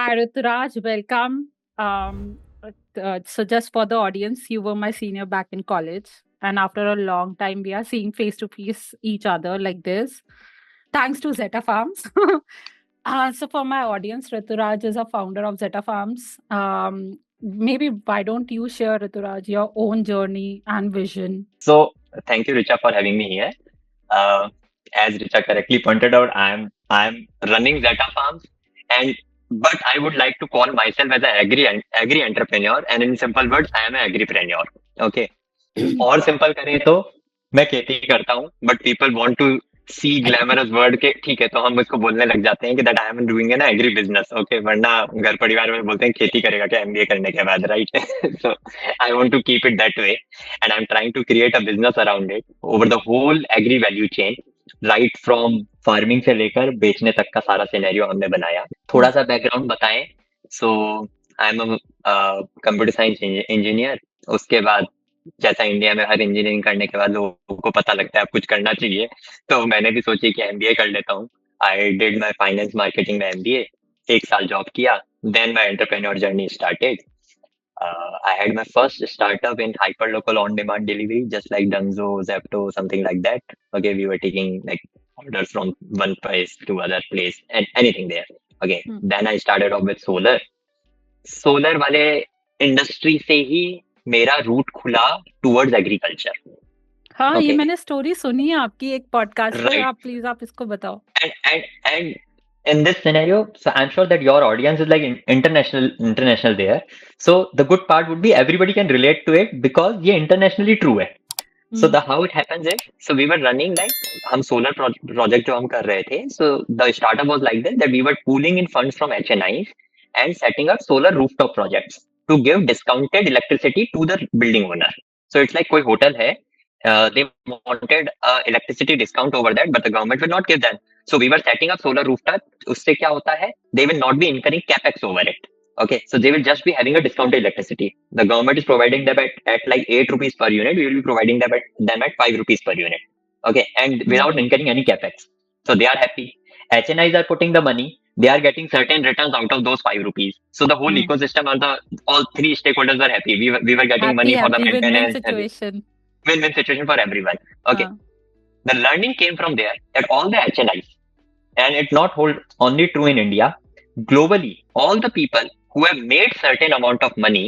Hi, Rituraj. Welcome. So, just for the audience, you were my senior back in college, and after a long time, we are seeing face to face each other like this, thanks to Zeta Farms. So, for my audience, Rituraj is a founder of Zeta Farms. Maybe why don't you share, Rituraj, your own journey and vision? So thank you, Richa, for having me here. Uh, as Richa correctly pointed out, I'm running Zeta Farms, and but I would like to call myself as an agri entrepreneur, and in simple words, I am an agripreneur. Okay. और simple करें तो मैं खेती करता हूँ, but people want to see glamorous word के ठीक है, तो हम उसको बोलने लग जाते हैं कि that I am doing an agri business. Okay, वरना घर परिवार में बोलते हैं खेती करेगा क्या एमबीए करने के बाद, right? So I want to keep it that way and I am trying to create a business around it over the whole agri value chain, right from farming से लेकर बेचने तक का सारा सिनेरियो हमने बनाया। थोड़ा सा बैकग्राउंड बताएं। So I am computer science engineer. उसके बाद जैसा इंडिया में हर इंजीनियरिंग करने के बाद लोगों को पता लगता है अब कुछ करना चाहिए, तो मैंने भी सोची कि एमबीए कर लेता हूँ। I did my finance marketing में एमबीए, 1 साल जॉब किया, then my entrepreneur journey started. I had my first startup in hyperlocal on-demand delivery, just like Dunzo, Zepto, something like that. Okay, we were taking like orders from one place to other place and anything there. Okay, Hmm. then I started off with solar. Solar वाले industry से ही मेरा root खुला towards agriculture. हाँ, ये okay, मैंने story सुनी है आपकी एक पॉडकास्ट पे। राइट। आप प्लीज आप इसको बताओ। And in this scenario, so I'm sure that your audience is like international there. So the good part would be everybody can relate to it because ये internationally true है. So Hmm. the how it happens is, so we were running like हम solar project जो हम कर रहे थे, so the startup was like this, that we were pooling in funds from HNIs and setting up solar rooftop projects to give discounted electricity to the building owner. So it's like कोई hotel है, they wanted electricity discount over that, but the government will not give them. So we were setting up solar rooftop. उससे क्या होता है? They will not be incurring capex over it. Okay, so they will just be having a discounted electricity. The government is providing them at like 8 rupees per unit. We will be providing them at 5 rupees per unit. Okay, and Hmm. without incurring any capex. So they are happy. HNIs are putting the money. They are getting certain returns out of those 5 rupees. So the whole Hmm. ecosystem or the all three stakeholders were happy. We were getting Happy, money for the happy win-win maintenance. situation. Win-win situation for everyone. Okay, हाँ. the learning came from there that all the HNIs, and it's not hold only true in India, globally, all the people who have made certain amount of money,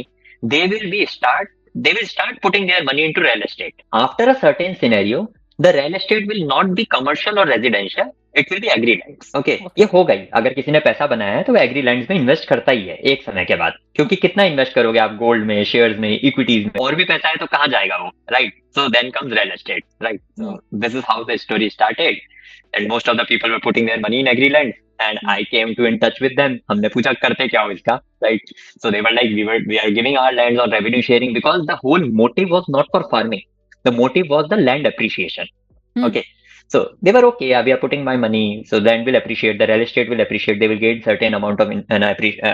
they will start putting their money into real estate. After a certain scenario, the real estate will not be commercial or residential, it will be agri lands. Okay, ये Okay. हो गई। अगर किसी ने पैसा बनाया है तो वो एग्री लैंड्स में इन्वेस्ट करता ही है एक समय के बाद, क्योंकि कितना इन्वेस्ट करोगे आप गोल्ड में, शेयर्स में, इक्विटीज में, और भी पैसा है तो कहाँ जाएगा वो, right? So then comes real estate, right? Hmm. So this is how the story started and most of the people were putting their money in agri-land, and I came to in touch with them. हमने पूछा करते क्या हो इसका, right? So they were like, we are giving our lands on revenue sharing, because the whole motive was not for farming. The motive was the land appreciation. Hmm. Okay. So they were okay. Yeah, we are putting my money, so land will appreciate, the real estate will appreciate. They will get certain amount of indirect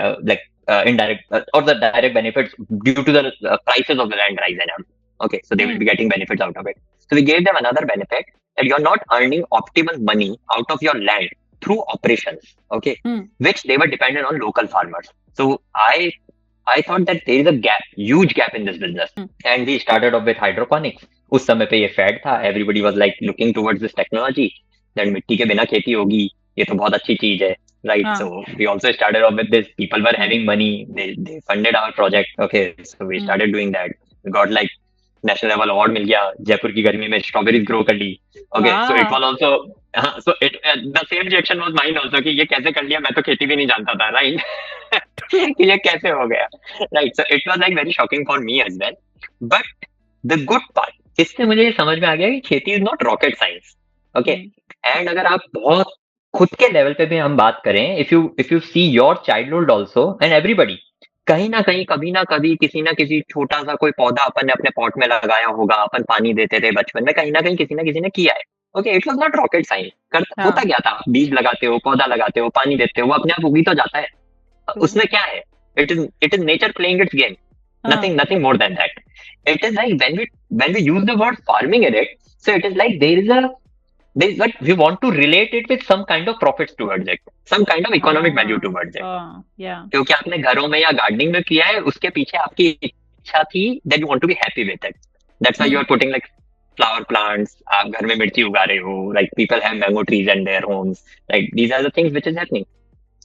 or the direct benefits due to the prices of the land rise and all. Okay, so they will Hmm. be getting benefits out of it. So we gave them another benefit, that you're not earning optimal money out of your land through operations. Okay, Hmm. which they were dependent on local farmers. So I thought that there is a gap, huge gap in this business, Hmm. and we started off with hydroponics. उस समय पे ये fed था, everybody was like looking towards this technology, that मिट्टी के बिना खेती होगी, ये तो बहुत अच्छी चीज है, right? हाँ. So we also started off with this. People were Hmm. having money, they funded our project. Okay, so we Hmm. started doing that. We got like national level award मिल गया, जयपुर की गर्मी में स्ट्रॉबेरीज ग्रो कर ली। Okay, so it Wow. Was also, so it the same reaction was mine also, कि ये कैसे कर लिया, मैं तो खेती भी नहीं जानता था, राइट? कि ये कैसे हो गया, right? So it was like very shocking for me as well, but the good part, इससे मुझे ये समझ में आ गया कि खेती is not rocket science. Okay, Hmm. And अगर आप बहुत खुद के लेवल पे भी हम बात करें, if you see your childhood also and everybody, कहीं ना कहीं कभी ना कभी किसी ना किसी छोटा सा कोई पौधा अपन ने अपने पॉट में लगाया होगा, अपन पानी देते थे बचपन में, कहीं ना किसी ने किया है। Okay, it was not rocket science, कर होता हाँ. क्या था, बीज लगाते हो, पौधा लगाते हो, पानी देते हो, वो अपने आप उगी तो जाता है। True. उसमें क्या है? It is nature playing it's game, हाँ. nothing more than that. It is like when we use the word farming in it, so it is like there is a but we want to relate it with some kind of profits towards it, some kind of economic value Ah, towards it. yeah. क्योंकि आपने घरों में या gardening में किया है, उसके पीछे आपकी इच्छा थी that you want to be happy with it. That's why you Hmm. are putting like flower plants. आप घर में मिर्ची उगा रहे हो. Like people have mango trees in their homes. Like these are the things which is happening.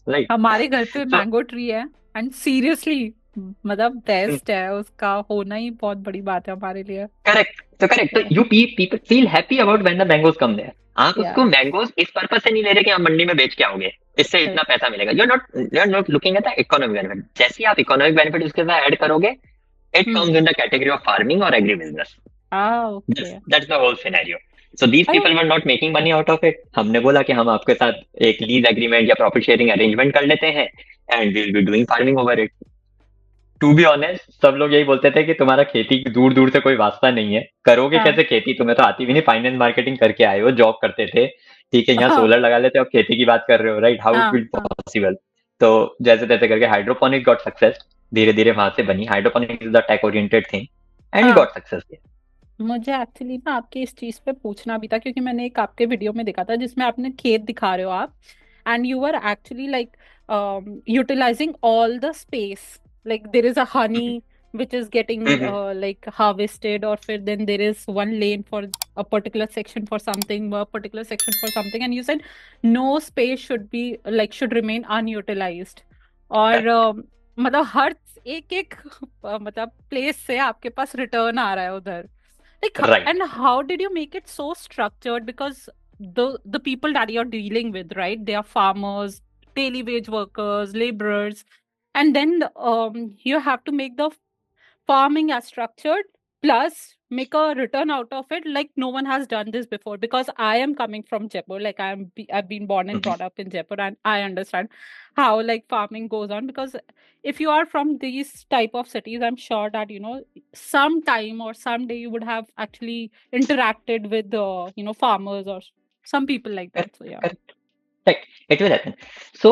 Right. हमारे घर पे So मैंगो ट्री है, एंड सीरियसली मतलब बेस्ट है, उसका होना ही बहुत बड़ी बात है हमारे लिए। correct. So correct. So या you people feel happy about when the mangoes come there. आप या उसको मैंगोज इस पर्पज से नहीं ले रहे कि आप मंडी में बेच के आओगे, इससे इतना पैसा मिलेगा। You are not looking at the economic benefit. जैसे ही आप इकोनॉमिक बेनिफिट उसके साथ ऐड करोगे, it hmm. comes in the category of farming or agribusiness. Okay. That's the whole scenario. So these अरे people were not making money out of it. हमने बोला कि हम आपके साथ एक लीज एग्रीमेंट या प्रॉफिट शेयरिंग अरेंजमेंट कर लेते हैं, and we will be doing farming over it. To be honest, सब लोग यही बोलते थे कि तुम्हारा खेती दूर दूर से कोई वास्ता नहीं है, करोगे हाँ कैसे खेती, तुम्हें तो आती भी नहीं, फाइनेंस मार्केटिंग करके आए हो, जॉब करते थे, ठीक है, यहाँ हाँ सोलर लगा लेते हो, अब खेती की बात कर रहे हो, राइट? हाउ इट हाँ विल हाँ पॉसिबल? तो जैसे तैसे करके हाइड्रोपोनिक गॉट सक्सेस, धीरे धीरे वहां से बनी। Hydroponic is the tech oriented thing and we हाँ। Got success. मुझे एक्चुअली ना आपके इस चीज पे पूछना भी था, क्योंकि मैंने एक आपके वीडियो में देखा था जिसमें आपने खेत दिखा रहे हो आप, and you are actually like utilizing all the space, like there is a honey which is getting like harvested, or फिर then there is one lane for a particular section for something, a particular section for something, and you said no space should be like should remain unutilized, और मतलब हर एक एक मतलब place से आपके पास return आ रहा है उधर, like right. and how did you make it so structured? Because the people that you're dealing with, right, they are farmers, daily wage workers, laborers, and then you have to make the farming as structured, plus make a return out of it like no one has done this before. Because I am coming from Jaipur, like I've been born and brought up in Jaipur, and I understand how like farming goes on. Because if you are from these type of cities, I'm sure that sometime or someday you would have actually interacted with the farmers or some people like that. So yeah. Correct. Right, it will happen. So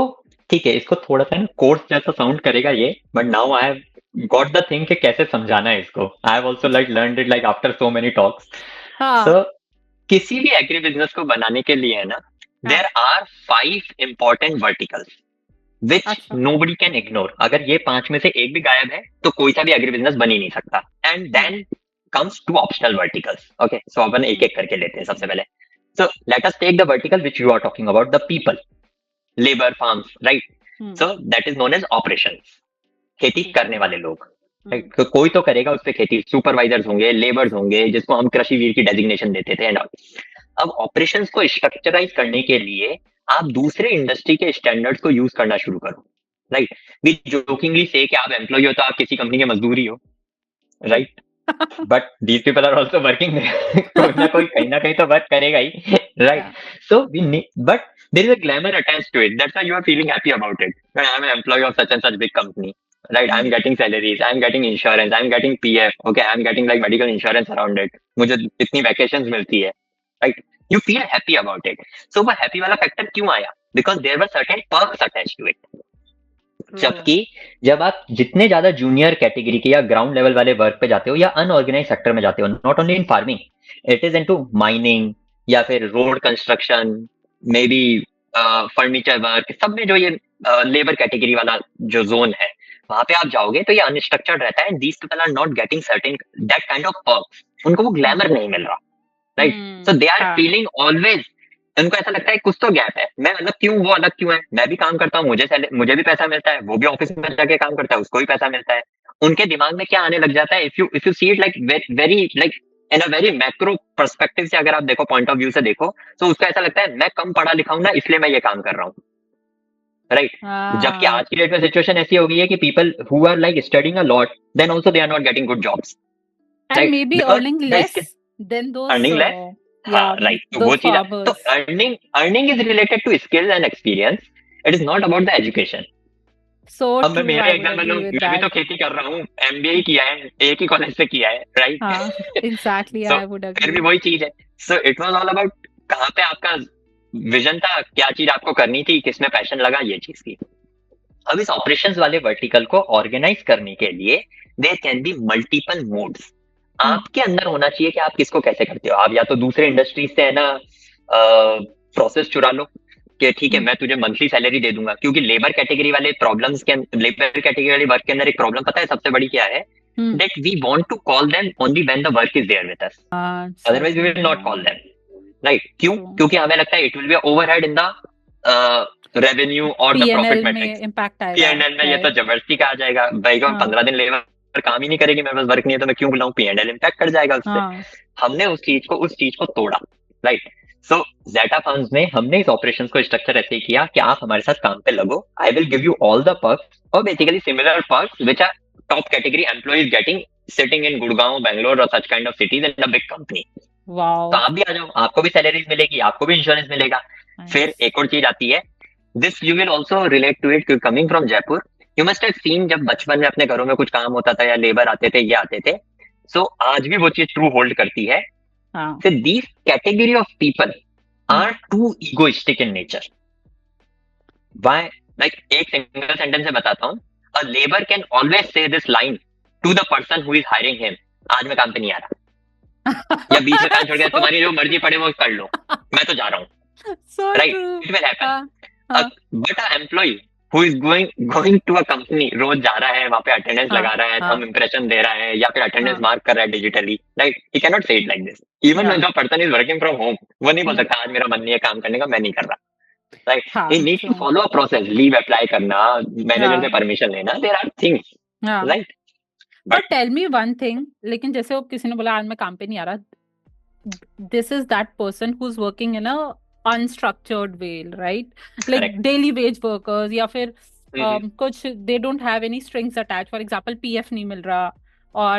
ठीक है, इसको थोड़ा सा ना course जैसा sound करेगा ये, but now I have got the thing कि कैसे समझाना है इसको। I have also like learned it like after so many talks. हाँ सो किसी भी एग्री बिजनेस को बनाने के लिए है ना, हाँ। देयर आर 5 इंपॉर्टेंट वर्टिकल्स विच अच्छा। Nobody can ignore. अगर ये 5 में से एक भी गायब है तो कोई सा भी एग्री बिजनेस बन ही नहीं सकता। And hmm then comes to optional verticals. Okay, so अपन एक हम्म एक करके लेते हैं सबसे पहले। So let us take the vertical which you are talking about, the people, labor, farms, right? Hmm So that is known as operations. खेती हम्म करने वाले लोग, right? हम्म तो कोई तो करेगा उस पे खेती, सुपरवाइजर्स होंगे, लेबर्स होंगे, जिसको हम कृषि वीर की डेजिग्नेशन देते थे एंड ऑल। अब ऑपरेशंस को स्ट्रक्चराइज करने के लिए आप दूसरे इंडस्ट्री के स्टैंडर्ड्स को यूज करना शुरू करो, राइट? वी जोकिंगली से कि आप एम्प्लॉय हो तो आप किसी कंपनी के मजदूर ही हो, hmm. Right? But these people are also working कोई ना कोई कहीं ना कहीं तो वर्क करेगा ही, right? Yeah. So we need, but there is a glamour attached to it, that's why you are feeling happy about it. I am an employee of such and such big company, right? I'm hmm getting salaries, I'm getting insurance, I'm getting PF, okay, I'm getting like medical insurance around it, मुझे इतनी vacations मिलती है, right? You feel happy about it. So वो happy वाला factor क्यों आया? Because there were certain perks attached to it. True. जबकि जब आप जितने ज्यादा जूनियर कैटेगरी के या ग्राउंड लेवल वाले वर्क पे जाते हो या अनऑर्गेनाइज सेक्टर में जाते हो, not only in farming, it is into mining या फिर road construction, may be furniture work, सब में जो ये लेबर कैटेगरी वाला जो जोन है, वहां पे आप जाओगे तो ये अनस्ट्रक्चर्ड रहता है। These people are not getting certain that kind of perks, उनको वो हम्म ग्लैमर नहीं मिल रहा, राइट? सो दे आर हाँ फीलिंग ऑलवेज, उनको ऐसा लगता है कुछ तो गैप है, मैं अलग क्यों, वो अलग क्यों है, मैं भी काम करता हूँ, मुझे भी पैसा मिलता है, वो भी ऑफिस में जाके काम करता है, उसको भी पैसा मिलता है। उनके दिमाग में क्या आने लग जाता है, if you see it like very like in a very macro perspective से अगर आप देखो, पॉइंट ऑफ व्यू से देखो, तो उसको ऐसा लगता है मैं कम पढ़ा लिखा हूं ना, इसलिए मैं ये काम कर रहा हूँ, राइट? जबकि हाँ। आज की डेट में सिचुएशन ऐसी हो गई है कि people who are like studying a lot then also they are not getting good jobs, And right? maybe because earning the less than those earning less, हाँ, yeah, राइट, तो वो those चीज है। तो farmers. Earning earning is related to skills and experience, it is not about the education. So अब मैं true, मेरे I would एग्जाम्पल लूं, agree with मैं भी तो that. खेती कर रहा हूँ, एमबीए किया है, एक ही कॉलेज से किया है, राइट? हाँ exactly, सो I would फिर भी agree. वही चीज है। सो इट वाज ऑल अबाउट कहाँ पे आपका विजन था, क्या चीज आपको करनी थी, किसमें पैशन लगा, ये चीज की। अब इस ऑपरेशंस वाले वर्टिकल को ऑर्गेनाइज करने के लिए there can be multiple modes. Hmm आपके अंदर होना चाहिए कि आप किसको कैसे करते हो। आप या तो दूसरे इंडस्ट्रीज से है ना प्रोसेस चुरा लो कि ठीक है हम्म मैं तुझे मंथली सैलरी दे दूंगा, क्योंकि लेबर कैटेगरी वाले प्रॉब्लम्स के लेबर कैटेगरी वाले वर्क के अंदर एक प्रॉब्लम पता है सबसे बड़ी क्या है, hmm that we want to call them only when the work is there with us, otherwise we exactly will not call them, right? क्यों? ट्रू क्योंकि हमें लगता है it will be overhead in the revenue और the profit PNL matrix. में impact आएगा, PNL में ये तो राइट? जबरदस्ती कहा जाएगा भाई को हाँ 15 दिन लेबर काम ही नहीं करेगी, मेरे पास वर्क नहीं है तो मैं क्यों बुलाऊं, पीएनएल इम्पैक्ट कर जाएगा उससे। हाँ हमने उस चीज को तोड़ा, राइट? सो ज़ेटा फर्म्स में हमने इस ऑपरेशन को स्ट्रक्चर ऐसे ही किया कि आप हमारे साथ काम पे लगो, I will give you all the perks, और basically similar perks which are top category employees getting sitting in Gurgaon, Bangalore और such kind of cities in a big company. तो वाओ आप भी आ जाओ, आपको भी सैलरीज मिलेगी, आपको भी इंश्योरेंस मिलेगा। फिर नाइस एक और चीज आती है, this you will also relate to it, coming from Jaipur you must have seen, जब बचपन में अपने घरों में कुछ काम होता था या लेबर आते थे, ये आते थे, सो आज भी वो चीज ट्रू होल्ड करती है। हाँ So these category of people hmm are too egoistic in nature. Why? Like एक सिंगल सेंटेंस से बताता हूँ, a labor can always say this line to the person who is hiring him, आज मैं काम पे नहीं आ रहा, या बीच में काम छोड़ के so तुम्हारी जो मर्जी पड़े वो कर लो, मैं तो जा रहा हूँ, so right? true it will happen. हाँ हाँ but a employee who is going to a company, रोज जा रहा है वहां पे, अटेंडेंस हाँ लगा रहा है, थंब हाँ इंप्रेशन दे रहा है, या फिर अटेंडेंस हाँ मार्क कर रहा है digitally, right? He can not से इट लाइक दिस। इवन या जो person is working from home, वो नहीं बोल हम्म सकता आज मेरा मन नहीं है काम करने का, मैं नहीं कर रहा, राइट? ही हाँ needs to true follow a process, leave apply करना, मैनेजर से हाँ परमिशन लेना, देयर आर थिंग्स, हाँ right? But but tell me one thing, लेकिन जैसे वो किसी ने बोला आज मैं काम पे नहीं आ रहा, this is that person who's working in a unstructured way, right? Like correct. daily wage workers या फिर कुछ they don't have any strings attached. For example, PF नहीं मिल रहा or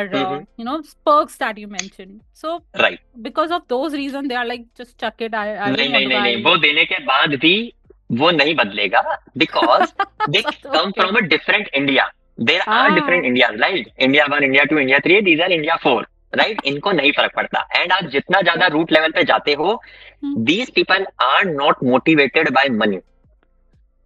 you know perks that you mentioned. So right. because of those reasons, they are like just chuck it. I नहीं don't want नहीं to नहीं नहीं, buy. वो देने के बाद भी वो नहीं बदलेगा, because they come Okay. From a different India, there are different Ah. India, right? India 1, India 2, India 3, these are India 4, right? इनको नहीं फर्क पड़ता, एंड आप जितना ज्यादा रूट लेवल पे जाते हो, Hmm. These people are not motivated by money.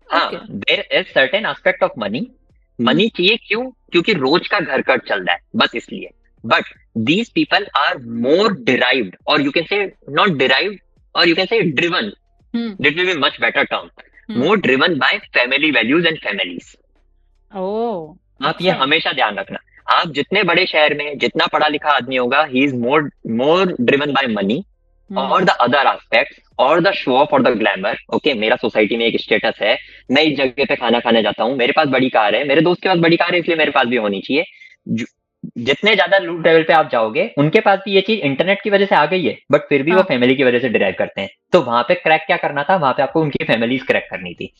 हाँ, Okay. There is certain aspect of money, Hmm. Money चाहिए क्यों? क्योंकि रोज का घर खर्च चल रहा है, बस इसलिए। But these people are more derived, और you can say not derived, और you can say driven, Hmm. that will be much better term, Hmm. more driven by family values and families। Oh. आप ये अच्छा. हमेशा ध्यान रखना, आप जितने बड़े शहर में जितना पढ़ा लिखा आदमी होगा, he is more driven by money Hmm. और द अदर एस्पेक्ट्स और द शो ऑफ और द ग्लैमर। ओके, मेरा सोसाइटी में एक स्टेटस है, मैं इस जगह पे खाना खाने जाता हूँ, मेरे पास बड़ी कार है, मेरे दोस्त के पास बड़ी कार है, इसलिए मेरे पास भी होनी चाहिए। जितने ज्यादा लूट लेवल पे आप जाओगे, उनके पास भी ये चीज इंटरनेट की वजह से आ गई है, बट फिर भी वो हाँ. फैमिली की वजह से डिराइव करते हैं। तो वहां पे क्रैक क्या करना था, वहां पे आपको उनकी फैमिलीज क्रैक करनी थी।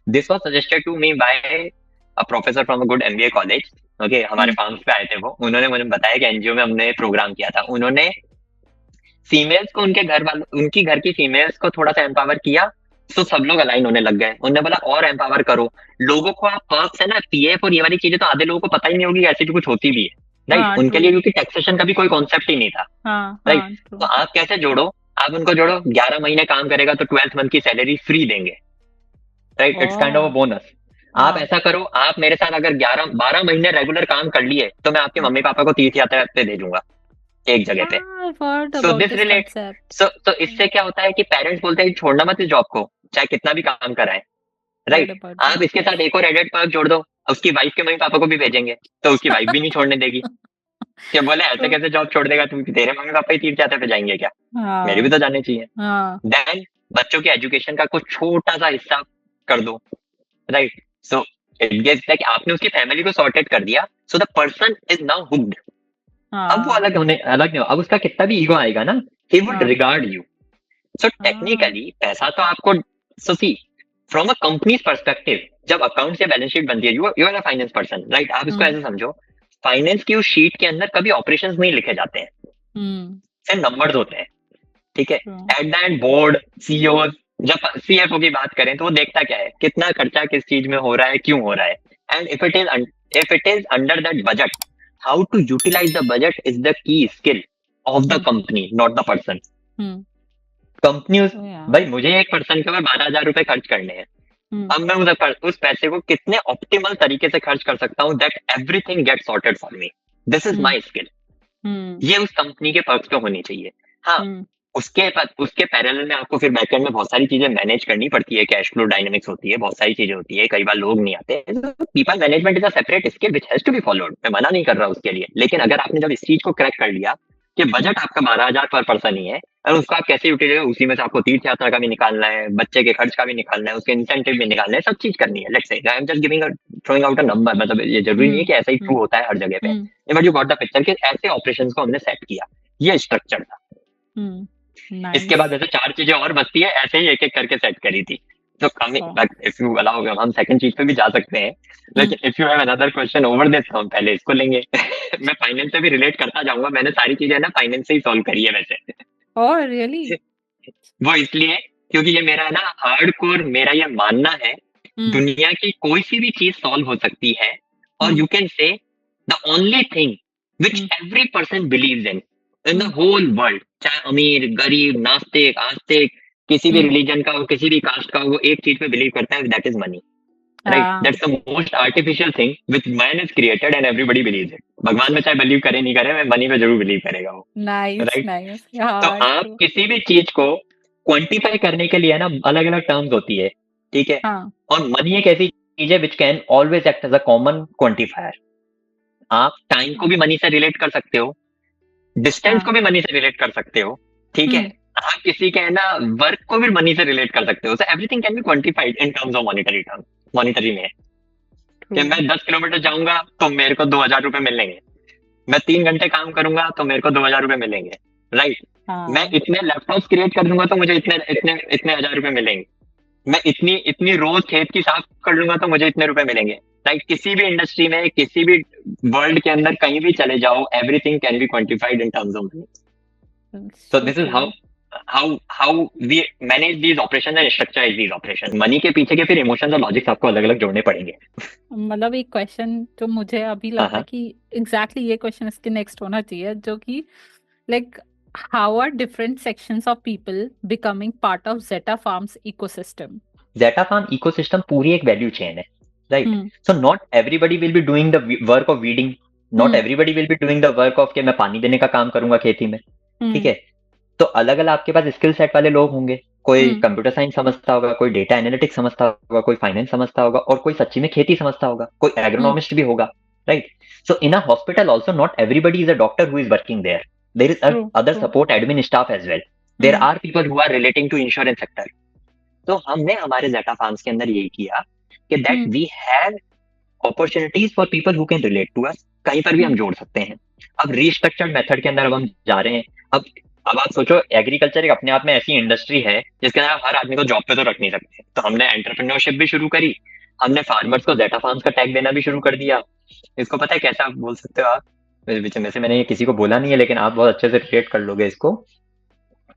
This was suggested to me by a professor from a good MBA college. Okay, हमारे Hmm. फार्म्स पे आए थे वो, उन्होंने मुझे बताया कि एनजीओ में हमने प्रोग्राम किया था, उन्होंने फीमेल्स को उनके घर वालों, उनकी घर की फीमेल्स को थोड़ा सा एम्पावर किया, तो सब लोग अलाइन होने लग गए। उन्होंने बोला और एम्पावर करो लोगों को, आप पर्क्स है ना, पीएफ और ये वाली चीजें तो आधे लोगों को पता ही नहीं होगी ऐसी भी कुछ होती भी है, राइट? हाँ उनके लिए ट्रू. क्योंकि टैक्सेशन का भी कोई कॉन्सेप्ट ही नहीं था, हाँ राइट? हाँ तो ट्रू. आप कैसे जोड़ो, आप उनको जोड़ो, 11 महीने काम करेगा तो 12th मंथ की सैलरी फ्री देंगे, right? It's kind of a Oh. Bonus. आप हाँ. ऐसा करो, आप मेरे साथ अगर 11-12 महीने रेगुलर काम कर लिए, तो मैं आपके Hmm. मम्मी पापा को तीर्थ यात्रा पे भेजूंगा एक जगह पे। Ah, I've heard so about this this relate, concept. सो इससे क्या होता है कि पेरेंट्स बोलते हैं कि छोड़ना मत इस जॉब को, चाहे कितना भी काम कराए, Heard राइट? about आप this, इसके साथ yes. एक और एडेड पर्क जोड़ दो, उसकी वाइफ के मम्मी पापा को भी भेजेंगे, तो उसकी वाइफ भी नहीं छोड़ने देगी। क्या बोले ऐसे तो कैसे जॉब छोड़ देगा तू, तेरे मम्मी पापा ही तीर्थ यात्रा पे जाएंगे क्या, मेरे भी हाँ तो जाने चाहिए। हाँ देन बच्चों के एजुकेशन का कुछ छोटा सा हिस्सा कर दो, right? So it gets like आपने उसकी फैमिली को सॉर्टेड कर दिया, so the person is now hooked. अब वो हाँ अलग नहीं हो, अब उसका कितना भी ईगो आएगा ना, ही वुड हाँ रिगार्ड यू। सो हाँ टेक्निकली पैसा तो आपको, so see from a company's perspective, जब अकाउंट से बैलेंस शीट बनती है, you are a finance person, right? आप इसको हम्म ऐसे समझो, फाइनेंस की उस शीट के अंदर कभी ऑपरेशंस नहीं लिखे जाते हैं, हम्म सिर्फ नंबर्स होते हैं, ठीक है? true. Eight the and board, CEO, जब सीएफओ की बात करें तो वो देखता क्या है, कितना खर्चा किस चीज में हो रहा है, क्यों हो रहा है, and if it is under that budget, how to utilise the budget is the key skill of the hmm company, not the person. हम्म कंपनी तो या भाई मुझे एक पर्सन के ऊपर 12,000 रुपए खर्च करने हैं, हम्म अब मैं उस पैसे को कितने ऑप्टिमल तरीके से खर्च कर सकता हूँ, that everything get sorted for me, this is hmm my skill. Hmm ये उस कंपनी के पर्क्स पे होनी चाहिए। हाँ, हम्म उसके पैरेलल में आपको फिर बैकएंड में बहुत सारी चीजें मैनेज करनी पड़ती है, कैश फ्लो डायनेमिक्स होती है, बहुत सारी चीजें होती है, कई बार लोग नहीं आते। People management is a separate skill which has to be followed, मैं मना नहीं कर रहा उसके लिए, लेकिन अगर आपने जब इस चीज को क्रैक कर लिया कि बजट आपका 12,000 पर पर्सन ही है, और उसको आप कैसे यूटिलाइज, उसी में से आपको तीर्थ यात्रा का भी निकालना है, बच्चे के खर्च का भी निकालना है, उसके इंसेंटिव भी निकालना है, सब चीज करनी है। Let's say I am just giving throwing out a number, मतलब ये जरूरी नहीं है हम्म कि ऐसा ही ट्रू हम्म होता है हर जगह पे, hmm but you got the picture कि ऐसे ऑपरेशंस को हमने सेट किया, ये स्ट्रक्चर था। इसके बाद नाइस। जैसे चार चीजें और बचती है, ऐसे ही एक एक करके सेट करी थी। तो इफ यू अलाउ हम सेकंड चीज पे भी जा सकते हैं, लेकिन if you have another question over this तो हम पहले इसको लेंगे। मैं फाइनेंस से भी रिलेट करता जाऊंगा, मैंने सारी चीजें ना फाइनेंस से ही सॉल्व करी है वैसे। Oh really? वो इसलिए क्योंकि ये मेरा है ना हार्ड कोर, मेरा ये मानना है हम्म दुनिया की कोई सी भी चीज सॉल्व हो सकती है, और hmm you can say the only thing which hmm every person believes in the hmm whole world, चाहे अमीर गरीब नास्तिक आस्तिक, किसी भी हम्म रिलीजन का हो किसी भी कास्ट का हो, वो एक चीज पे बिलीव करता है, दैट इज मनी। राइट, हाँ, that's the most artificial thing which man is created and everybody beliefs it. भगवान में चाहे बिलीव करे नहीं करे, मैं मनी पे जरूर बिलीव करेगा वो। नाइस राइट, नाइस, तो हाँ आप ट्रू। किसी भी चीज को क्वांटिफाई करने के लिए ना अलग अलग टर्म्स होती है, ठीक है, हाँ और मनी एक ऐसी चीज है which can always act as a common quantifier. आप टाइम को भी मनी से रिलेट कर सकते हो, डिस्टेंस को हाँ भी मनी से रिलेट कर सकते हो, ठीक है, हम्म आप किसी के है ना वर्क को भी मनी से रिलेट कर सकते हो, so everything can be quantified in terms of monetary term. Monetary में है ट्रू। कि मैं 10 किलोमीटर जाऊंगा तो मेरे को 2,000 रुपए मिलेंगे, मैं 3 घंटे काम करूंगा तो मेरे को 2,000 रुपए मिलेंगे। राइट, मैं हाँ इतने लैपटॉप क्रिएट कर दूंगा तो मुझे इतने इतने इतने हजार रुपए मिलेंगे, मैं इतनी इतनी रोज खेत की साफ कर लूंगा तो मुझे इतने रुपए मिलेंगे। राइट, किसी भी इंडस्ट्री में किसी भी वर्ल्ड के अंदर कहीं भी चले जाओ, everything can be quantified in terms of money. So so this is true. How we manage these operation and structurise these operation. Money के पीछे के फिर इमोशंस और लॉजिक्स आपको अलग अलग जोड़ने पड़ेंगे। मतलब एक क्वेश्चन जो मुझे अभी हाँ लगता है हाँ, कि एग्जैक्टली ये क्वेश्चन इसके नेक्स्ट होना चाहिए, जो कि like how are different sections of people becoming part of Zeta farms ecosystem? Zeta farm ecosystem पूरी एक वैल्यू चेन है। Right, hmm so not everybody will be doing the work of weeding, not hmm everybody will be doing the work of के मैं पानी देने का काम करूंगा खेती में, ठीक हम्म है। तो अलग अलग आपके पास स्किल सेट वाले लोग होंगे, कोई हम्म कंप्यूटर साइंस समझता होगा, कोई डेटा एनालिटिक्स समझता होगा, कोई फाइनेंस समझता होगा, और कोई सच्ची में खेती समझता होगा, कोई हम्म एग्रोनॉमिस्ट भी होगा। Right, so in a hospital also not everybody is a doctor who is working there, there is true other true. Support admin staff as well, there hmm are people who are relating to insurance sector. तो हमने हमारे जेटा farms के अंदर यही किया कि that hmm we have opportunities for people who can relate to us, कहीं पर भी हम हम्म जोड़ सकते हैं। अब रीस्ट्रक्चर्ड मेथड के अंदर अब हम जा रहे हैं। अब अब आप सोचो, एग्रीकल्चर एक अपने आप में ऐसी इंडस्ट्री है जिसके अंदर आप हर आदमी को जॉब पे तो रख नहीं सकते, तो हमने एंटरप्रेन्योरशिप भी शुरू करी, हमने फार्मर्स को जेटा फार्म्स का टैग देना भी शुरू कर दिया। इसको पता है कैसा आप बोल सकते हो आप, वैसे मैंने ये किसी को बोला नहीं है लेकिन आप बहुत अच्छे से रिलेट कर लोगे इसको।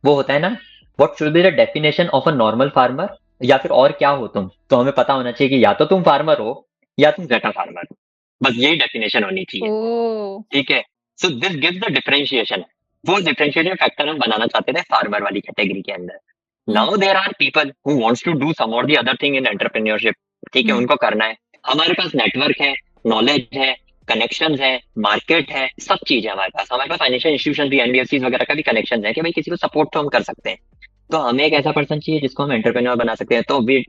वो होता है ना, what should be the definition of a normal farmer, या फिर और क्या हो तुम, तो हमें पता होना चाहिए कि या तो तुम फार्मर हो या तुम जेटा फार्मर हो, बस यही डेफिनेशन होनी चाहिए, ओ ठीक है। So this gives the differentiation, वो डिफरेंशिएटिंग फैक्टर हम बनाना चाहते थे फार्मर वाली कैटेगरी के अंदर। Hmm now there are people who wants to do some और the other thing in entrepreneurship, ठीक है, हम्म उनको करना है। हमारे पास नेटवर्क है, नॉलेज है, कनेक्शन है, मार्केट है, सब चीज है हमारे पास फाइनेंशियल इंस्टीट्यूशन भी, एनबीएफसी वगैरह का भी कनेक्शन है कि भाई किसी को सपोर्ट तो हम कर सकते हैं। तो हमें एक ऐसा पर्सन चाहिए जिसको हम एंटरप्रेन्योर बना सकते हैं, तो भी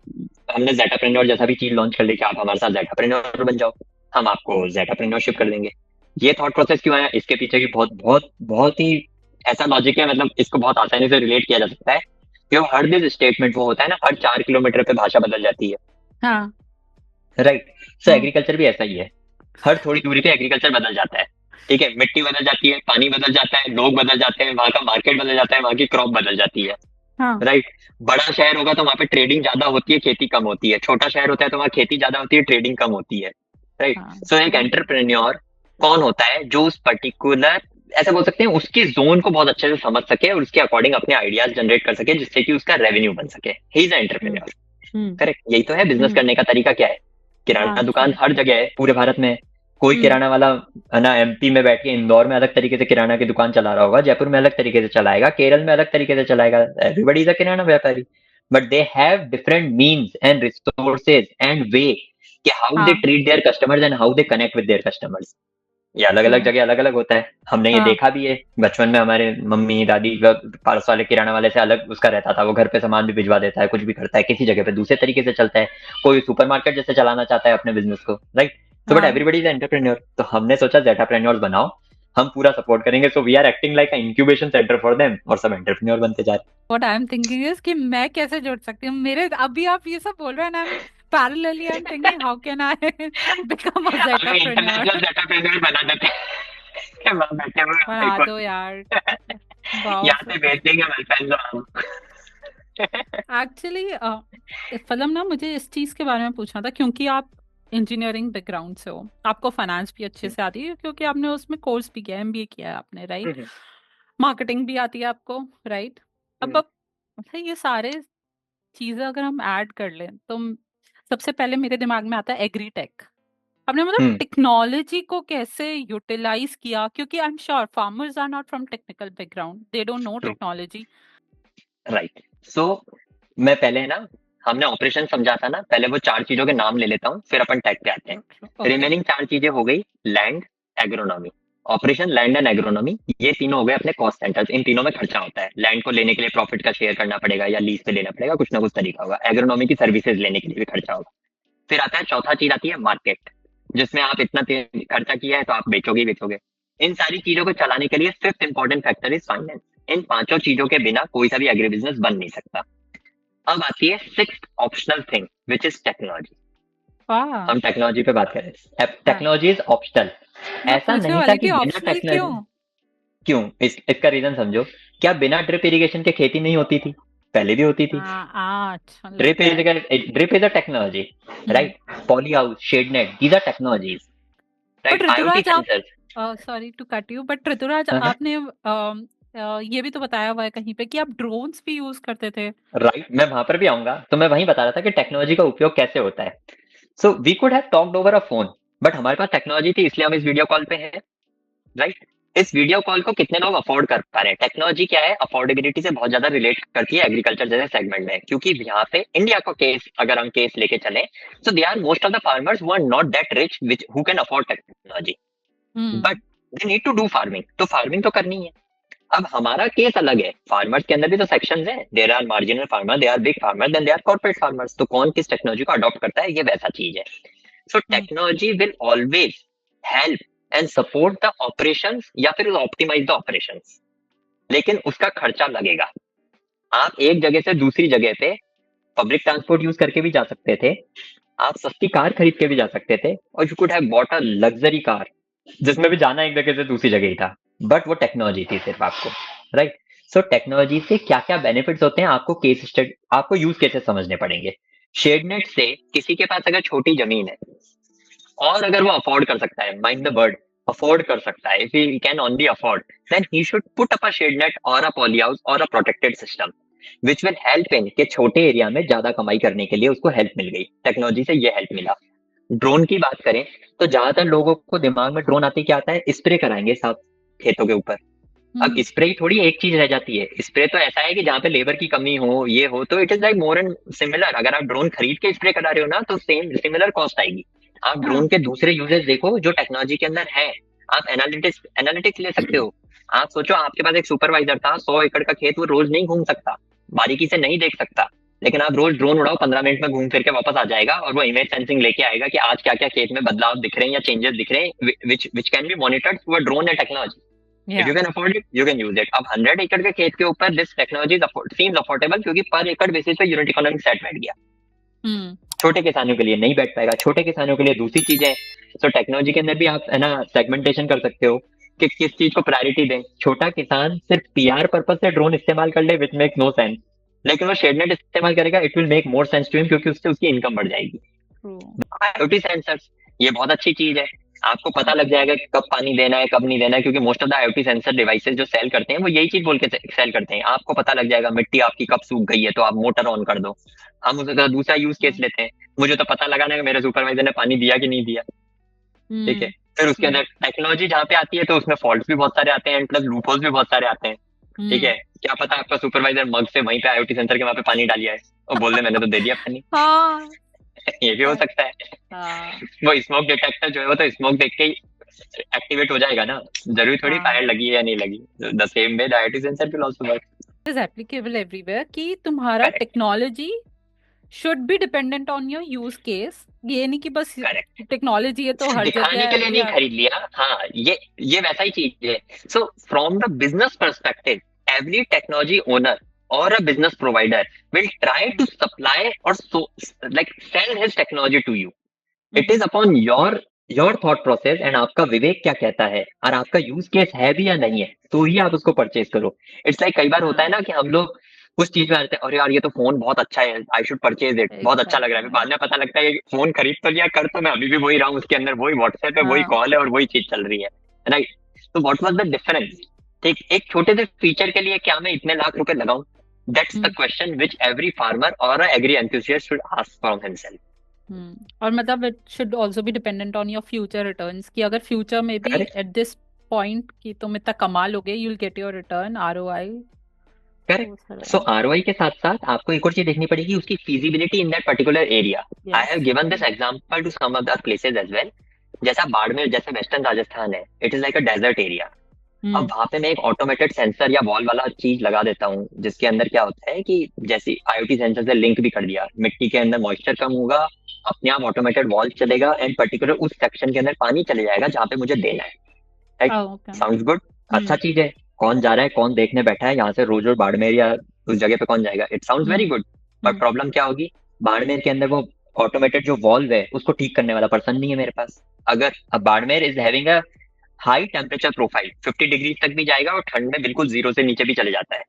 हमने जेटाप्रेन्योर जैसा भी चीज लॉन्च कर ली कि आप हमारे साथ जेटाप्रेन्योर बन जाओ, हम आपको जेटाप्रेन्योरशिप कर देंगे। ये थॉट प्रोसेस क्यों है, इसके पीछे भी बहुत बहुत बहुत ही ऐसा लॉजिक है, मतलब इसको बहुत आसानी से रिलेट किया जा सकता है कि वो हर दिस स्टेटमेंट वो होता है ना, हर 4 किलोमीटर पे भाषा बदल जाती है। हाँ राइट, सो हम्म एग्रीकल्चर भी ऐसा ही है, हर थोड़ी दूरी पे एग्रीकल्चर बदल जाता है, ठीक है, मिट्टी बदल जाती है, पानी बदल जाता है, लोग बदल जाते हैं, वहां का मार्केट बदल जाता है, वहां की क्रॉप बदल जाती है। हाँ राइट, बड़ा शहर होगा तो वहां पे ट्रेडिंग ज्यादा होती है, खेती कम होती है, छोटा शहर होता है तो वहां खेती ज्यादा होती है, ट्रेडिंग कम होती है। राइट, हाँ सो एक ट्रू। एंटरप्रेन्योर कौन होता है जो उस पर्टिकुलर, ऐसा बोल सकते हैं, उसकी जोन को बहुत अच्छे से समझ सके और उसके अकॉर्डिंग अपने आइडियाज जनरेट कर सके जिससे कि उसका रेवेन्यू बन सके, he is hmm entrepreneur. Hmm correct, यही तो है बिजनेस हम्म करने का तरीका, क्या है, किराना हाँ दुकान ट्रू। हर जगह है पूरे भारत में। कोई हम्म किराना वाला है ना एमपी में बैठ के इंदौर में अलग तरीके से किराना की दुकान चला रहा होगा, जयपुर में अलग तरीके से चलाएगा, केरल में अलग तरीके से चलाएगा, एवरीबडी इज अ किराना व्यापारी, but they have different means and resources and way कि हाउ दे हाँ treat their customers and how they connect with their customers. ये अलग अलग ट्रू। जगह अलग अलग होता है, हमने ये हाँ। देखा भी है। बचपन में हमारे मम्मी दादी पास वाले किराना वाले से अलग उसका रहता था, वो घर पे सामान भी भिजवा देता है, कुछ भी करता है, किसी जगह पे दूसरे तरीके से चलता है, कोई सुपरमार्केट जैसे चलाना चाहता है अपने बिजनेस को, राइट। तो बट हाँ। एवरीबडी इज एंटरप्रेन्योर, तो हमने सोचा जेटाप्रेन्योर्स बनाओ, हम पूरा सपोर्ट करेंगे, so we are acting like incubation centre for them, और सब एंटरप्रेन्योर बनते जा रहे what I am thinking is कि मैं कैसे जोड़ सकती हूँ मेरे, अभी आप ये सब बोल रहे हैं ना, parallelly I am thinking how can I become a हैं। हमें जेटाप्रेन्योर। इंटरनेशनल जेटाप्रेन्योर बना देते हैं। वहाँ बैठे हुए हमारे बना को दो यार। वाओ। यहाँ से भेज देंगे वेलफेयर हम। एक्चुअली फलम ना, मुझे इस चीज के बारे में पूछना था क्योंकि आप इंजीनियरिंग बैकग्राउंड से हो, आपको फाइनेंस भी अच्छे से आती है क्योंकि आपने उसमें कोर्स भी किया है, एमबीए किया है आपने, राइट। मार्केटिंग भी आती है आपको, राइट। अब मतलब ये सारे चीजें अगर हम ऐड कर लें तो सबसे पहले मेरे दिमाग में आता है एग्रीटेक। आपने मतलब टेक्नोलॉजी को कैसे यूटिलाइज किया, क्योंकि I am sure farmers are not from technical background, they don't know technology. Right. So मैं पहले ना, हमने ऑपरेशन समझा था ना, पहले वो चार चीजों के नाम ले लेता हूँ, फिर अपन टेक पे आते हैं। ओके। रिमेनिंग चार चीजें हो गई, land, agronomy, operation, land and agronomy. ये तीनों हो गए अपने कॉस्ट सेंटर्स। इन तीनों में खर्चा होता है, लैंड को लेने के लिए प्रॉफिट का शेयर करना पड़ेगा या लीज पे लेना पड़ेगा, कुछ ना कुछ तरीका होगा। एग्रोनॉमी की सर्विसेज लेने के लिए भी खर्चा होगा। फिर आता है चौथा चीज, आती है मार्केट, जिसमें आप इतना खर्चा किया है तो आप बेचोगे ही बेचोगे। इन सारी चीजों को चलाने के लिए fifth important factor is finance. इन पांचों चीजों के बिना कोई सा भी एग्री बिजनेस बन नहीं सकता। अब आती है sixth optional thing which is technology. वाह। हम टेक्नोलॉजी पे बात करें, हाँ, टेक्नोलॉजी इज ऑप्शनल। मैं ऐसा पूछने नहीं था वाली कि थी बिना ऑप्शनल क्यों। टेक्नोलॉजी, क्यों, इसका रीजन समझो। क्या बिना ड्रिप इरिगेशन के खेती नहीं होती थी? पहले भी होती थी। हाँ, अच्छा, like drip that. Drip is a technology, hmm. Right. Poly house, shade net, these are technologies, but right. IOT Rituraj आप, sensors. Sorry to cut you, but Rituraj आपने ये भी तो बताया हुआ है कहीं पे कि आप ड्रोन्स भी यूज करते थे। राइट, मैं वहां पर भी आऊंगा, तो मैं वहीं बता रहा था कि टेक्नोलॉजी का उपयोग कैसे होता है। So we could have talked over a phone, but हमारे पास टेक्नोलॉजी थी, इसलिए हम इस वीडियो कॉल पे हैं, राइट। इस वीडियो कॉल को कितने लोग अफोर्ड कर पा रहे हैं? टेक्नोलॉजी क्या है, अफोर्डेबिलिटी से बहुत ज्यादा रिलेट करती है एग्रीकल्चर जैसे सेगमेंट में, क्योंकि यहाँ पे इंडिया का केस अगर हम केस लेके चले, so they are most of the farmers who are not that rich which who can afford technology, but hmm. They need to do farming, तो फार्मिंग तो करनी है। अब हमारा केस अलग है, फार्मर्स के अंदर भी तो सेक्शंस हैं, there are marginal farmer, there are big farmer, then there are corporate farmers. तो कौन किस टेक्नोलॉजी को अडॉप्ट करता है, ये वैसा चीज है। So hmm. Technology will always help and support the operations या फिर ऑप्टिमाइज द ऑपरेशंस, लेकिन उसका खर्चा लगेगा। आप एक जगह से दूसरी जगह पे पब्लिक ट्रांसपोर्ट यूज करके भी जा सकते थे, आप सस्ती कार खरीद के भी जा सकते थे, और you could have bought a luxury car जिसमें भी जाना एक जगह से दूसरी जगह ही था, बट वो टेक्नोलॉजी थी सिर्फ आपको, राइट। सो टेक्नोलॉजी से क्या क्या बेनिफिट्स होते हैं, आपको केस स्टडी, आपको यूज केसेस समझने पड़ेंगे। शेडनेट से किसी के पास अगर छोटी जमीन है और अगर वो अफोर्ड कर सकता है, माइंड द वर्ड, अफोर्ड कर सकता है, if he can only afford, then he should put up a shade net और अ पॉली हाउस और a protected system which will help in के छोटे एरिया में ज्यादा कमाई करने के लिए उसको हेल्प मिल गई, टेक्नोलॉजी से ये हेल्प मिला। ड्रोन की बात करें तो ज्यादातर लोगों को दिमाग में ड्रोन आते क्या आता है, स्प्रे कराएंगे साफ खेतों के ऊपर। अब हम्म। स्प्रे थोड़ी एक चीज रह जाती है, स्प्रे तो ऐसा है कि जहाँ पे लेबर की कमी हो, ये हो, तो it is like more and similar. अगर आप ड्रोन खरीद के स्प्रे करा रहे हो ना, तो सेम सिमिलर कॉस्ट आएगी। आप हाँ। ड्रोन के दूसरे यूजेस देखो जो टेक्नोलॉजी के अंदर है। आप एनालिटिक्स एनालिटिक्स ले सकते हो। आप सोचो, आपके पास एक सुपरवाइजर था, 100 एकड़ का खेत, वो रोज नहीं घूम सकता, बारीकी से नहीं देख सकता, लेकिन आप रोज ड्रोन उड़ाओ, 15 मिनट में घूम फिर के वापस आ जाएगा, और वो इमेज सेंसिंग लेके आएगा कि आज क्या क्या खेत में बदलाव दिख रहे हैं या चेंजेस दिख रहे हैं, which can be monitored through a drone या टेक्नोलॉजी। इफ या। You can afford it, you can use it. अब 100 एकड़ के खेत के ऊपर दिस टेक्नोलॉजी सीम्स अफोर्डेबल, क्योंकि पर एकड़ बेसिस पे यूनिट इकोनॉमिक सेट बैठ गया। हम्म। छोटे किसानों के लिए नहीं बैठ पाएगा, छोटे किसानों के लिए दूसरी चीजें। तो टेक्नोलॉजी के अंदर भी आप है ना सेगमेंटेशन कर सकते हो कि किस चीज को प्रायोरिटी दें। छोटा किसान सिर्फ पीआर पर्पज से ड्रोन इस्तेमाल कर ले, विच मेक नो सेंस, लेकिन वो शेडनेट इस्तेमाल करेगा, it will make more sense to him, क्योंकि उससे उसकी इनकम बढ़ जाएगी। ट्रू। आईओटी सेंसर्स, ये बहुत अच्छी चीज है। आपको पता लग जाएगा कि कब पानी देना है कब नहीं देना है, क्योंकि most of the IoT sensor devices जो सेल करते हैं वो यही चीज बोल के सेल करते हैं, आपको पता लग जाएगा मिट्टी आपकी कब सूख गई है तो आप मोटर ऑन कर दो। हम उसका दूसरा यूज केस लेते हैं, मुझे तो पता लगाना है कि मेरे सुपरवाइजर ने पानी दिया कि नहीं दिया, ठीक है। हम्म। फिर उसके हम्म। अंदर टेक्नोलॉजी जहाँ पे आती है तो उसमें फॉल्ट भी बहुत सारे आते हैं, प्लस लूपहोल्स भी बहुत सारे आते हैं, ठीक हम्म। है। क्या पता आपका सुपरवाइजर मग से वहीं पे आईओटी सेंसर के वहां पे पानी डालिया है और बोल दे मैंने तो दे दिया पानी। हाँ। ये भी हो सकता है। हाँ। वो स्मोक डिटेक्टर जो है वो तो स्मोक देख के ही एक्टिवेट हो जाएगा ना, जरूरी थोड़ी हाँ फायर लगी है या नहीं लगी, the same way the IoT sensor will also work. Is applicable everywhere कि तुम्हारा correct, technology should be dependent on your use case. ये नहीं कि बस करेक्ट। टेक्नोलॉजी है तो सिर्फ हर दिखाने के जगह लिए नहीं या खरीद लिया, हाँ, ये वैसा ही चीज है। So from the business perspective, every technology owner or a business provider will try to supply or so like sell his technology to you. It is upon your thought process and आपका विवेक क्या कहता है और आपका use case है भी या नहीं है, तो ही आप उसको परचेज करो। इट्स लाइक कई बार होता है हाँ ना कि हम लोग उस चीज में आते हैं, अरे यार ये तो फोन बहुत अच्छा है, आई शुड परचेज इट, बहुत अच्छा लग रहा है, फिर एग्जैक्टली बाद में पता लगता है फोन खरीद तो लिया, कर तो मैं अभी भी वही रहा हूँ, उसके अंदर वही व्हाट्सएप है, वही हाँ कॉल है और वही चीज चल रही है, राइट। तो व्हाट वाज द डिफरेंस? ठीक, एक छोटे से फीचर के लिए क्या मैं इतने लाख रुपए लगाऊं? That's the hmm question which every farmer और agri enthusiast should ask from himself. और मतलब it should also be dependent on your future returns कि अगर फ्यूचर में भी करेक्ट, एट दिस पॉइंट कि तुम इतना कमा लोगे you will get your return ROI. तो करेक्ट। सो सर आरओआई के साथ साथ आपको एक और चीज देखनी पड़ेगी, उसकी feasibility in that particular area. I yes have given this example to some other places as well. जैसा बाड़मेर जैसे वेस्टर्न राजस्थान है, it is like a desert area. अब हम्म वहां पे मैं एक ऑटोमेटेड सेंसर या वॉल वाला चीज लगा देता हूँ, जिसके अंदर क्या होता है कि जैसे आईओटी सेंसर से लिंक भी कर दिया, मिट्टी के अंदर मॉइस्चर कम होगा, अपने आप ऑटोमेटेड वॉल चलेगा एंड पर्टिकुलर उस सेक्शन के अंदर पानी चले जाएगा जहाँ पे मुझे देना है, राइट। ओके साउंड्स गुड, अच्छा हम्म चीज है। कौन जा रहा है, कौन देखने बैठा है यहाँ से रोज रोज बाड़मेर या उस जगह पे कौन जाएगा? It sounds very hmm good. But hmm problem क्या होगी? बाड़मेर के अंदर वो ऑटोमेटेड जो वॉल्व है उसको ठीक करने वाला पर्सन नहीं है मेरे पास। अगर अब Barmer is having a high temperature profile, 50 degree तक भी जाएगा और ठंड में बिल्कुल जीरो से नीचे भी चले जाता है।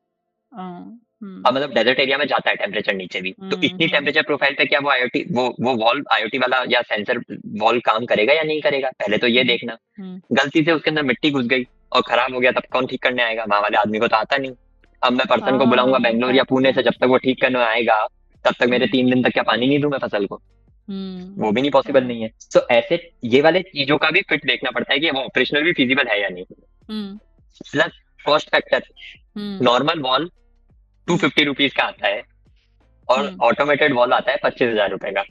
अब मतलब डेजर्ट एरिया में जाता है टेम्परेचर नीचे भी, तो इतनी हम्म टेम्परेचर प्रोफाइल पे क्या वो आईओटी वो वॉल्व आईओटी वाला या सेंसर वॉल्व काम करेगा या नहीं करेगा? पहले तो ये हम्म देखना। हम्म गलती से उसके अंदर मिट्टी घुस गई और खराब हो गया, तब कौन ठीक करने आएगा? वहां वाले आदमी को तो आता नहीं। अब मैं पर्सन को बुलाऊंगा बैंगलोर या करेक्ट पुणे है से, जब तक वो ठीक करने आएगा तब तक मेरे हम्म 3 दिन तक क्या पानी नहीं दूं मैं फसल को? वो भी नहीं पॉसिबल correct, नहीं है। तो ऐसे ये वाले चीजों का भी फिट देखना पड़ता है कि वो ऑपरेशनल भी फिजिबल है या नहीं। Hmm plus cost factor, hmm normal wall two hmm fifty rupees का आता है और हम्म ऑटोमेटेड वॉल आता है 25,000 रुपए का।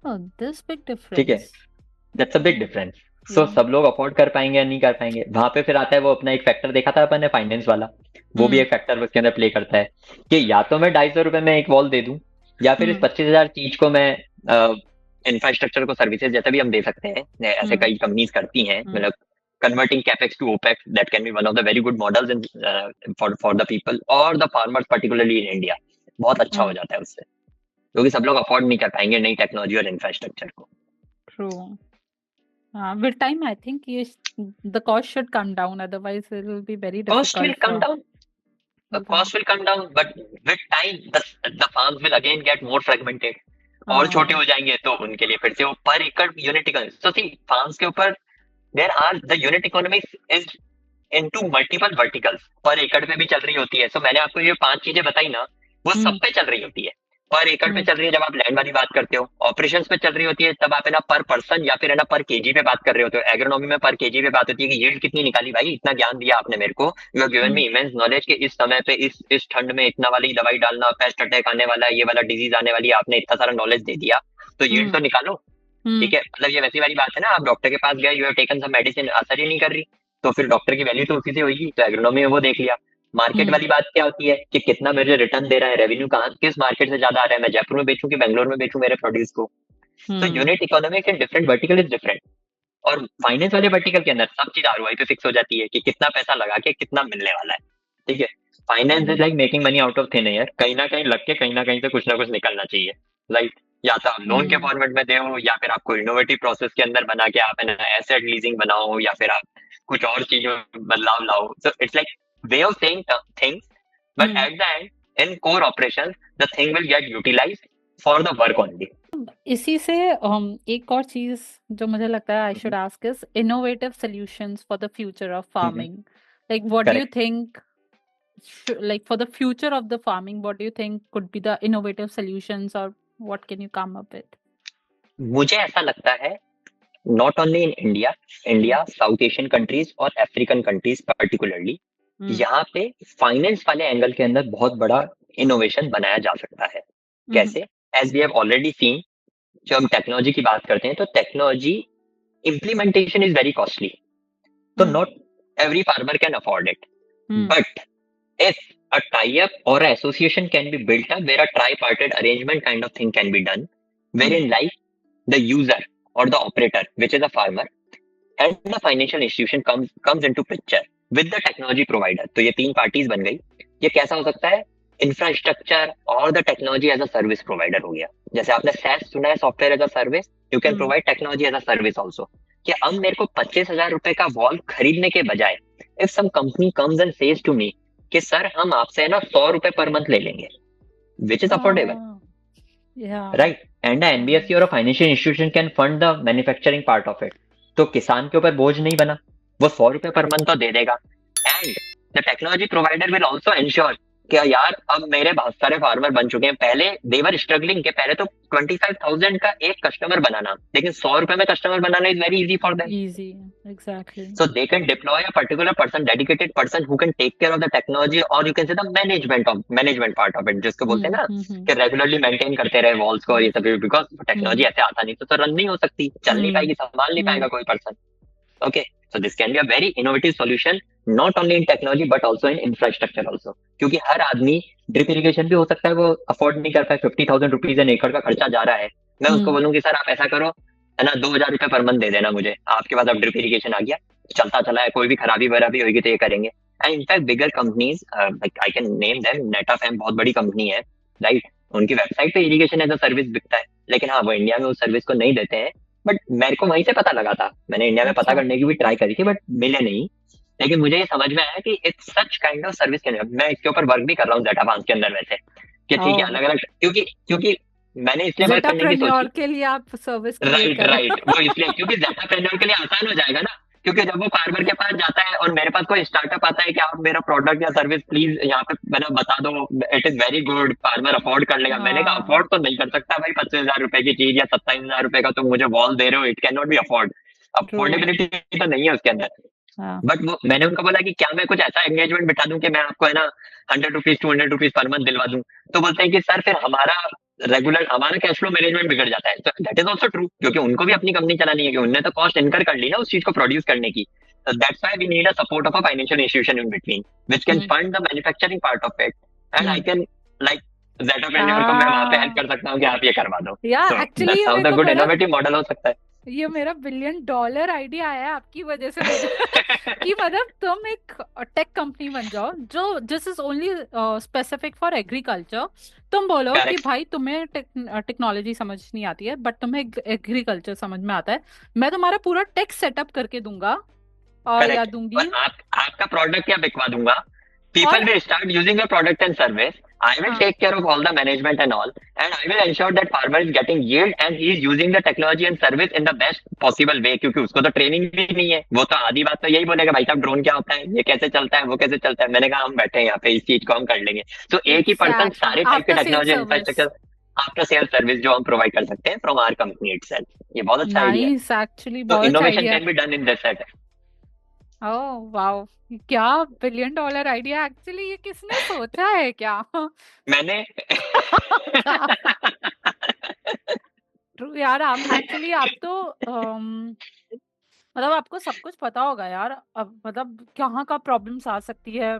oh this big ठीक है, difference that's a big yeah difference. So yeah सब लोग अफोर्ड कर पाएंगे या नहीं कर पाएंगे, वहां पे फिर आता है वो अपना एक फैक्टर देखा था अपन ने, फाइनेंस वाला। वो भी हम्म एक फैक्टर उसके अंदर प्ले करता है कि या तो मैं 250 रुपए में एक वॉल दे दूं, या फिर इस हम्म 25,000 चीज को मैं इंफ्रास्ट्रक्चर को सर्विसेज जैसे भी हम दे सकते हैं, ऐसे हम्म कई कंपनीज करती हैं, हम्म मतलब converting capex to opex, that can be one of the very good models in for the people और the farmers particularly in India. बहुत अच्छा हो हम्म जाता है उससे, क्योंकि सब लोग अफोर्ड नहीं कर पाएंगे नई टेक्नोलॉजी और इंफ्रास्ट्रक्चर को। true with time I think the cost should come down otherwise it will be very cost will difficult come for down, the the cost will come down, but with time the farms will again get more fragmented, और छोटे uh, हो जाएंगे तो उनके लिए फिर से वो पर एकड़ यूनिट इकोनॉमिक्स, तो सी फार्म्स के ऊपर there are the unit economics is into multiple verticals, पर एकड़ पे भी चल रही होती है। सो मैंने आपको ये 5 चीजें बताई ना, वो सब हम्म पे चल रही होती है। पर एकड़ पे हम्म चल रही है जब आप लैंड वाली बात करते हो, ऑपरेशंस पे चल रही होती है तब आप है ना पर पर्सन या फिर है ना पर केजी पे बात कर रहे होते हो, एग्रोनॉमी में पर केजी पे बात होती है कि यील्ड कितनी निकाली भाई, इतना ज्ञान दिया आपने मेरे को, you have given me hmm immense knowledge कि इस समय पे इस ठंड में इतना वाली दवाई डालना, पेस्ट अटैक आने वाला है, ये वाला डिजीज आने वाली है, आपने इतना सारा नॉलेज दे दिया, तो यील्ड हम्म तो निकालो। हम्म ठीक है, मतलब ये वैसी वाली बात है ना, आप डॉक्टर के पास गए, you have taken some medicine, असर ही नहीं कर रही, तो फिर डॉक्टर की वैल्यू तो उसी से होगी, तो एग्रोनॉमी में वो देख लिया। मार्केट हम्म वाली बात क्या होती है कि कितना मुझे रिटर्न दे रहा है, रेवेन्यू कहाँ किस मार्केट से ज्यादा आ रहा है, मैं जयपुर में बेचूं कि बेंगलोर में बेचूं मेरे प्रोड्यूस को। तो hmm unit economics in different vertical is different. और फाइनेंस वाले वर्टिकल के अंदर सब चीज आरओआई पे फिक्स हो जाती है कि कितना पैसा लगा के कितना मिलने वाला है। ठीक है, finance is hmm like making money out of thin air, कहीं ना कहीं लग के कहीं ना कहीं से कुछ ना कुछ निकलना चाहिए, राइट। या तो आप लोन के हम्म फॉर्मेट में दो, या फिर आपको इनोवेटिव प्रोसेस के अंदर बना के आप एसेट लीजिंग बनाओ, या फिर आप कुछ और चीजों में बदलाव लाओ। So it's like way of saying things, but hmm at the end in core operation the thing will get utilised for the work only. इसी से एक और चीज जो मुझे लगता है I should ask is innovative solutions for the future of farming like what do you correct, think like for the future of the farming what do you think could be the innovative solutions or what can you come up with मुझे ऐसा लगता है not only in India, India south Asian countries और African countries particularly, mm. यहाँ पे finance वाले angle के अंदर बहुत बड़ा इनोवेशन बनाया जा सकता है। mm-hmm. कैसे? As we have already seen, जब हम टेक्नोलॉजी की बात करते हैं तो technology implementation is very costly. So not every farmer can afford it. But if a tie-up or an association can be built up where a tripartite arrangement kind of thing can be done, wherein like the user or the operator, which is a farmer, and the financial institution comes into picture with the technology provider. तो ये तीन parties बन गई. ये कैसा हो सकता है? इंफ्रास्ट्रक्चर और the technology as a service provider हो गया. जैसे आपने SaaS सुना है, software as a service. You can provide technology as a service also. कि अब मेरे को 25,000 रुपए का वॉल खरीदने के बजाय if some company comes and says to me कि सर हम आपसे है ना 100 रुपए पर मंथ ले लेंगे, which is affordable, right, and NBFC और financial institution can fund the manufacturing part of it. तो किसान के ऊपर बोझ नहीं बना, वो 100 रुपए पर मंथ तो दे देगा. And the technology provider will also ensure कि यार अब मेरे बहुत सारे फार्मर बन चुके हैं. पहले देवर स्ट्रगलिंग के पहले तो 25,000 का एक कस्टमर बनाना, लेकिन 100 रुपए में customer banana is very easy for them. Easy, exactly. So they can deploy a particular person, dedicated person who can take care of the technology, or you can say the management part of it, जिसको बोलते हैं ना कि regularly maintain करते रहे walls को और ये सब. बिकॉज टेक्नोलॉजी ऐसे आसानी से तो रन नहीं हो सकती, चल नहीं पाएगी, संभाल नहीं पाएगा कोई person. Okay, so this can be a very innovative solution not only in technology but also in infrastructure also. क्योंकि हर आदमी ड्रिप इरिगेशन भी हो सकता है वो अफोर्ड नहीं कर पाए. 50,000 रुपीज एन एकड़ का खर्चा जा रहा है. मैं उसको बोलूंगी सर आप ऐसा करो है ना, 2,000 रुपए पर मंथ दे देना मुझे, आपके पास अब ड्रिप इरिगेशन आ गया, चलता चला है, कोई भी खराबी वराबी होगी तो ये करेंगे. And in fact bigger companies like I can name them, Netafim बहुत बड़ी कंपनी है, राइट. उनकी वेबसाइट पे इरिगेशन एज अ सर्विस बिकता है, लेकिन हाँ वो इंडिया में उस सर्विस को नहीं देते हैं. बट मेरे को वहीं से पता लगा था, मैंने इंडिया में पता करने की भी ट्राई करी थी बट मिले नहीं. लेकिन मुझे ये समझ में आया कि it's such kind of service के अंदर मैं इसके ऊपर वर्क भी कर रहा हूँ ज़ेटाफार्म्स के अंदर वैसे, कि ठीक है अलग अलग, क्योंकि मैंने इसलिए वर्क करने की सोची के लिए आप सर्विस राइट वो इसलिए क्योंकि ज़ेटाप्रेन्योर के लिए आसान हो जाएगा ना. क्योंकि जब वो फार्मर के पास जाता है और मेरे पास कोई स्टार्टअप आता है कि आप मेरा प्रोडक्ट या सर्विस प्लीज यहाँ पे मैंने बता दो, it is very good, farmer afford कर लेगा. मैंने कहा अफोर्ड तो नहीं कर सकता भाई, 25,000 रुपए की चीज या 27,000 रुपए का तुम मुझे वॉल दे रहे हो, it can not be afford. Affordability तो नहीं है उसके अंदर. बट वो मैंने उनको बोला कि क्या मैं कुछ ऐसा एंगेजमेंट बिठा दूं कि मैं आपको है ना 100 रुपीज 200 रुपीज पर मंथ दिलवा दूं. तो बोलते हैं कि सर फिर हमारा कैश फ्लो मैनेजमेंट बिगड़ जाता है. तो दैट इज ऑल्सो ट्रू, क्योंकि उनको भी अपनी कंपनी चलानी है, कि उन्होंने तो कॉस्ट इनकर कर ली ना उस चीज को प्रोड्यूस करने की. That's why we need a support of a financial institution in between which can fund the manufacturing part of it. And I can like ज़ेटाप्रेन्योर को मैं वहां पे हेल्प कर सकता हूँ कि आप ये करवा दो. Actually that's how the good innovative model हो सकता है. ये मेरा $1 बिलियन आइडिया आया आपकी वजह से कि मतलब तुम एक टेक कंपनी बन जाओ जो this is only specific for agriculture. तुम बोलो कि भाई तुम्हें टेक्नोलॉजी समझ नहीं आती है बट तुम्हें एग्रीकल्चर समझ में आता है, मैं तुम्हारा पूरा टेक सेटअप करके दूंगा और या दूंगी, आपका प्रोडक्ट या बिकवा दूंगा. People will start using your product and service. I will take care of all the management and all, and I will ensure that farmer is getting yield and he is using the technology and service in the best possible way. क्योंकि उसको तो training भी नहीं है, वो तो आधी बात तो यही बोलेगा भाई साहब ड्रोन क्या होता है, ये कैसे चलता है, वो कैसे चलता है. मैंने कहा हम बैठे हैं यहाँ पे, इस चीज को हम कर लेंगे. तो एक ही पर्सन सारे टाइप के technology infrastructure after sale service जो हम प्रोवाइड कर सकते हैं फ्रॉम आवर कंपनी इटसेल्फ. ये बहुत अच्छा आइडिया है. एक्चुअली तो innovation can be done in this set. Oh wow, क्या $1 बिलियन आइडिया. एक्चुअली ये किसने सोचा है क्या? मैंने यार आप एक्चुअली आप तो मतलब आपको सब कुछ पता होगा यार. अब मतलब कहाँ का प्रॉब्लम्स आ सकती है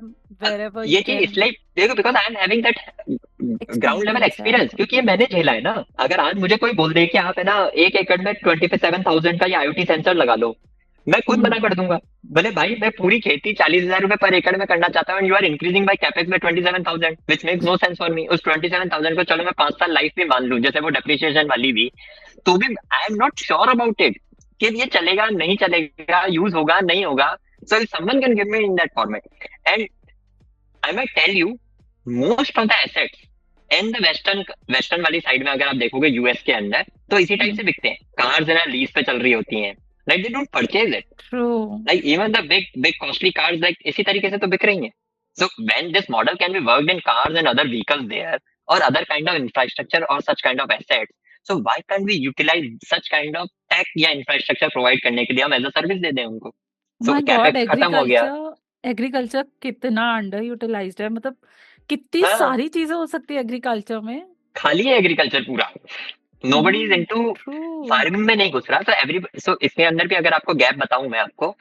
wherever ये चीज इसलिए देखो because I am having that ground level experience, क्योंकि ये मैंने झेला है ना. अगर आज मुझे कोई बोल दे कि आप है ना 1 एकड़ में 27,000 का ये IoT सेंसर लगा लो, मैं खुद मना कर दूंगा. बोले भाई मैं पूरी खेती 40,000 रुपए पर एकड़ में करना चाहता हूँ, you are increasing by capex में 27,000 which makes no sense for me. उस 27,000 को चलो मैं 5 साल लाइफ भी मान लूं, जैसे वो डेप्रिसिएशन वाली भी, तो भी I am not sure about it कि ये चलेगा नहीं चलेगा, यूज होगा नहीं होगा. So if someone can give me in that format, and I might tell you most of the assets in the western वाली साइड में अगर आप देखोगे यूएस के अंदर, तो इसी टाइप से बिकते हैं. कार्स है ना लीज पे चल रही होती हैं, like they don't purchase it. True. Like even the big costly cars like इसी तरीके से तो बिक रही हैं. So when this model can be worked in cars and other vehicles there or other kind of infrastructure or such kind of assets, so why can't we utilize such kind of tech या infrastructure provide करने के लिए हम as a service दे दें उनको. So capex खत्म हो गया. एग्रीकल्चर कितना अंडर यूटिलाइज्ड है, मतलब कितनी सारी चीजें हो सकती है एग्रीकल्चर में. खाली है एग्रीकल्चर पूरा. Nobody is into True. Farming में नहीं घुस रहा। तो सो इसके अंदर भी अगर आपको गैप बताऊं मैं आपको,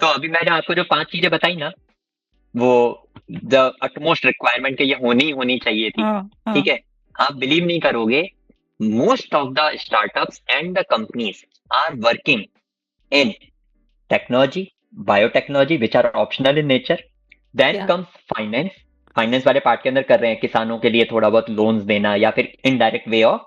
तो अभी मैंने आपको जो 5 चीजें बताई ना, वो द अटमोस्ट रिक्वायरमेंट के ये होनी ही होनी चाहिए थी। हाँ ठीक हाँ है, आप बिलीव नहीं करोगे, most of the startups and the companies are working in technology, biotechnology, which are optional in nature. Then yeah. comes finance. Finance वाले पार्ट के अंदर कर रहे हैं किसानों के लिए थोड़ा बहुत लोन्स देना, या फिर indirect way of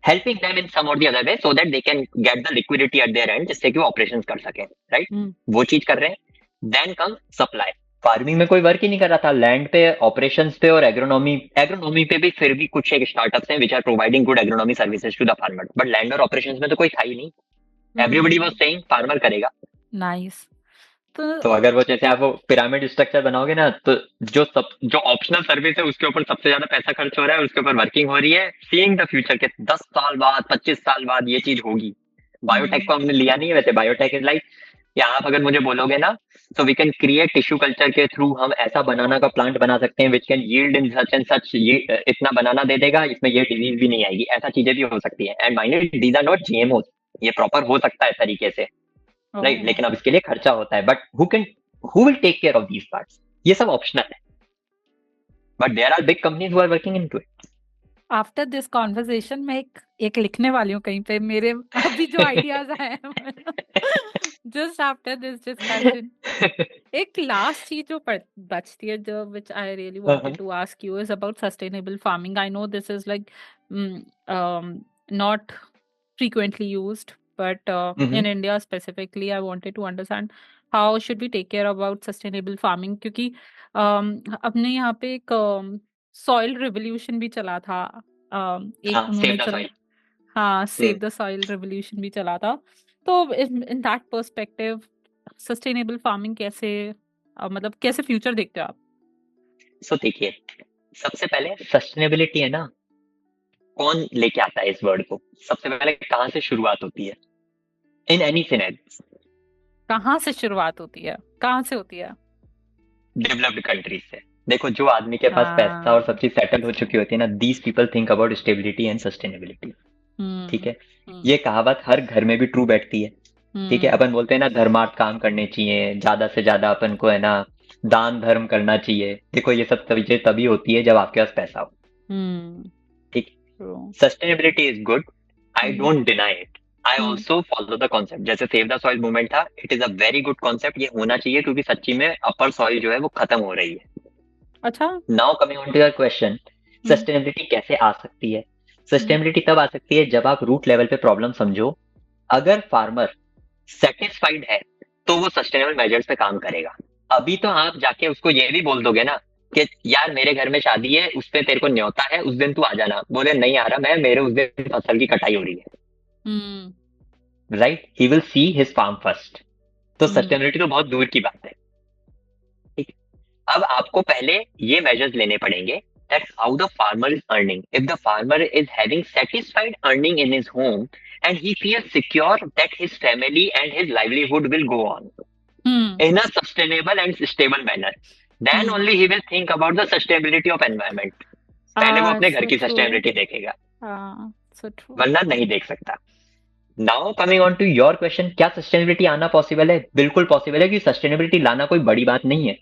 helping them in some और the other way so that they can get the liquidity at their end, जिससे कि वो ऑपरेशंस कर सकें। Right, Hmm. वो चीज कर रहे हैं। Then come supply. फार्मिंग में कोई वर्क ही नहीं कर रहा था, लैंड पे, ऑपरेशंस पे और एग्रोनॉमी। एग्रोनॉमी पे भी फिर भी कुछ एक स्टार्टअप्स हैं which are providing good agronomy services to the farmer, but land और ऑपरेशंस में तो कोई था ही नहीं। एवरीबडी वाज सेइंग फार्मर करेगा। Nice. तो तो अगर वो जैसे आप वो पिरामिड स्ट्रक्चर बनाओगे ना, तो जो ऑप्शनल सर्विस है उसके ऊपर सबसे ज्यादा पैसा खर्च हो रहा है, उसके ऊपर वर्किंग हो रही है, सीइंग द फ्यूचर के 10 साल बाद 25 साल बाद ये चीज होगी। बायोटेक को हमने लिया नहीं है वैसे। बायोटेक इज लाइक, या आप अगर मुझे बोलोगे ना, so we can create tissue culture के थ्रू हम ऐसा बनाना का प्लांट बना सकते हैं which can yield in such and such, ये इतना बनाना दे देगा, इसमें ये डिजीज भी नहीं आएगी, ऐसा चीजें भी हो सकती है। And mind, these are not GMO, ये प्रॉपर हो सकता है तरीके से। राइट, oh, लेकिन अब इसके लिए खर्चा होता है, but who will take care of these parts, ये सब ऑप्शनल है, but there are big companies who are working into it. After this conversation मैं एक लिखने वाली हूँ कहीं पे मेरे अभी जो आइडियाज आए हैं जस्ट आफ्टर दिस डिस्कशन। एक लास्ट चीज जो बचती है जो which I really wanted to ask you is about sustainable farming. I know this is like not frequently used, but in India specifically, I wanted to understand how should we take care about sustainable farming क्योंकि अपने यहाँ पे एक soil revolution भी चला था। एक हाँ, सेव उन्होंने द चला, सॉइल। हाँ सेव द सॉइल रिवोल्यूशन भी चला था। तो in that perspective sustainable farming कैसे मतलब कैसे फ्यूचर देखते हो आप? सो देखिए, सबसे पहले सस्टेनेबिलिटी है ना, कौन लेके आता है इस वर्ड को? सबसे पहले कहाँ से शुरुआत होती है इन एनी सिनेरियो? कहाँ से शुरुआत होती है, कहाँ से होती है? डेवलप्ड कंट्रीज से। देखो, जो आदमी के पास पैसा और हाँ सब चीज सेटल हो चुकी होती है ना, these people think about stability and sustainability. ठीक है, ये कहावत हर घर में भी ट्रू बैठती है। ठीक है, अपन बोलते हैं ना, धर्मार्थ काम करने चाहिए, ज्यादा से ज्यादा अपन को है ना दान धर्म करना चाहिए। देखो, ये सब चीजें तभी होती है जब आपके पास पैसा हो। ठीक, sustainability is good, I don't deny it, I also follow the concept. जैसे सेव द सॉइल मूवमेंट था, it is a very good concept, ये होना चाहिए, क्योंकि सच्ची में अपर सॉइल जो है वो खत्म हो रही है। अच्छा now coming on to your question, sustainability कैसे आ सकती है? सस्टेनेबिलिटी तब आ सकती है जब आप रूट लेवल पे प्रॉब्लम समझो। अगर फार्मर सेटिस्फाइड है तो वो सस्टेनेबल मेजर्स पे काम करेगा। अभी तो आप जाके उसको ये भी बोल दोगे ना कि यार मेरे घर में शादी है, उस पे तेरे को न्योता है, उस दिन तू आ जाना, बोले नहीं आ रहा मैं, मेरे उस दिन फसल की कटाई हो रही है। Right, he will see his farm first. तो सस्टेनेबिलिटी तो बहुत दूर की बात है। ठीक, अब आपको पहले ये मेजर्स लेने पड़ेंगे that how the farmer is earning. If the farmer is having satisfied earning in his home and he feels secure that his family and his livelihood will go on in a sustainable and stable manner, then only he will think about the sustainability of environment. पहले वो अपने घर so की true. Sustainability देखेगा, So true. वरना नहीं देख सकता। Now coming on to your question, क्या सस्टेनेबिलिटी आना पॉसिबल है? बिल्कुल पॉसिबल है, कि सस्टेनेबिलिटी लाना कोई बड़ी बात नहीं है।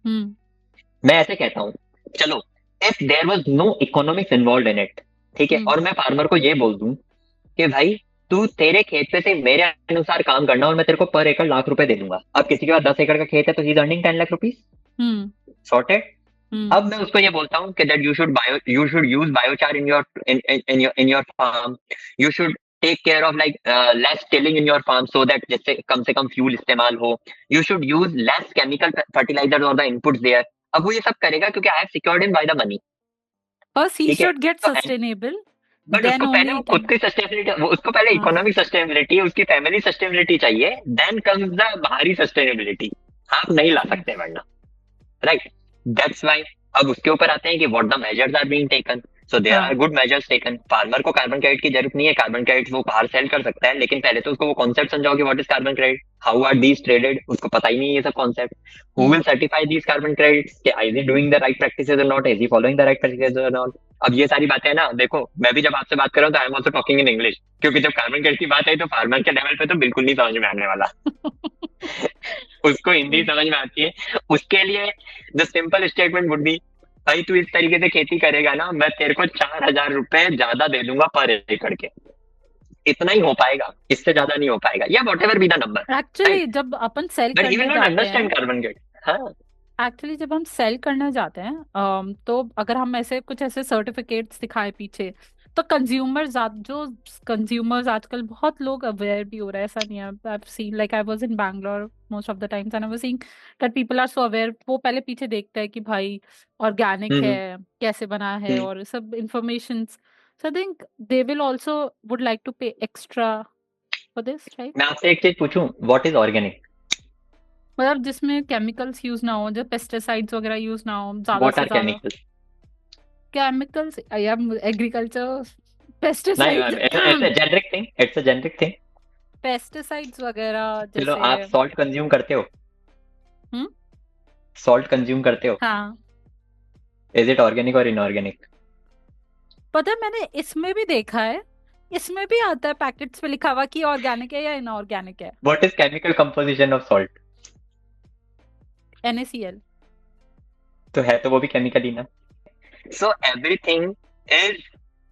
मैं ऐसे कहता हूँ, चलो if there was no economics involve in it, ठीक है, और मैं फार्मर को ये बोल दूं कि भाई तू तेरे खेत पे से मेरे अनुसार काम करना और मैं तेरे को पर एकड़ ₹1,00,000 दे दूंगा। अब किसी के पास 10 एकड़ का खेत है तो he is earning 10 lakh rupees, sorted. अब मैं उसको ये बोलता हूँ कि that you should use biochar in your farm, you should take care of like less tilling in your farm so that जिससे कम से कम फ्यूल इस्तेमाल हो, you should use less chemical fertilizer और द इनपुट्स देयर। अब वो ये सब करेगा क्योंकि I have secured him by the money. First he ठीक है, should get तो sustainable, बट then उसको पहले only वो he खुद can. की सस्टेनेबिलिटी, उसको पहले इकोनॉमिक सस्टेनेबिलिटी, उसकी फैमिली सस्टेनेबिलिटी चाहिए, देन कम्स द बाहरी सस्टेनेबिलिटी। आप नहीं ला सकते वरना। राइट, दैट्स व्हाई अब उसके ऊपर आते हैं कि what the measures are being taken. So there हाँ are good measures taken. Farmer को कार्बन क्रेडिट की जरूरत नहीं है, कार्बन क्रेडिट वो बाहर सेल कर सकता है, लेकिन पहले तो उसको वो कॉन्सेप्ट समझाओ कि what is carbon credit, how are these traded, उसको पता ही नहीं है ये सब concept. Who will hmm certify these carbon credits, is he doing the right practices और not, is he following the right practices और नॉट। अब ये सारी बातें ना, देखो मैं भी जब आपसे बात कर रहा हूँ तो I am also talking in English, क्योंकि जब कार्बन क्रेडिट की बात आई तो फार्मर के लेवल पे तो बिल्कुल नहीं समझ में आने वाला। उसको हिंदी True. समझ में आती है। उसके लिए the simple statement would be, भाई तू इस तरीके से खेती करेगा ना, मैं तेरे को 4,000 रुपए ज्यादा दे दूंगा पर एकड़ के। इतना ही हो पाएगा, इससे ज्यादा नहीं हो पाएगा, या what ever be the number, actually right. जब अपन सेल बट ही विल करने नॉट जाते हैं, अंडरस्टैंड कार्बन गेट। हाँ। एक्चुअली जब हम सेल करने जाते हैं तो अगर हम ऐसे कुछ ऐसे सर्टिफिकेट्स दिखाए पीछे, तो कंज्यूमर्स जो कंज्यूमर्स आजकल बहुत लोग अवेयर भी हो रहे हैं, ऐसा नहीं है। I seen like I was in Bangalore most of the times and I was seeing that people are so aware. वो पहले पीछे देखते हैं कि भाई ऑर्गेनिक है, हम्म। कैसे बना है, हम्म। और सब information. So I think they will also would like to pay extra for this, right? मैं आपसे एक चीज पूछूं, व्हाट इज ऑर्गेनिक? मतलब जिसमें केमिकल्स यूज ना हो, जो पेस्टिसाइड्स वगैरह यूज ना हो ज्यादा व्हाट से आर ज्यादा। केमिकल? केमिकल्स या एग्रीकल्चर, नहीं, pesticides. It's a generic thing, it's a generic thing. Pesticides वगैरह चलो, जैसे। आप सॉल्ट कंज्यूम करते हो? हम्म। सॉल्ट कंज्यूम करते हो? हाँ, इज इट ऑर्गेनिक और इनऑर्गेनिक? पता है मैंने इसमें भी देखा है, इसमें भी आता है पैकेट्स पे लिखा हुआ कि ऑर्गेनिक है या इनऑर्गेनिक है। What is chemical composition of salt? NaCl। तो है तो वो भी केमिकल ही ना। So everything is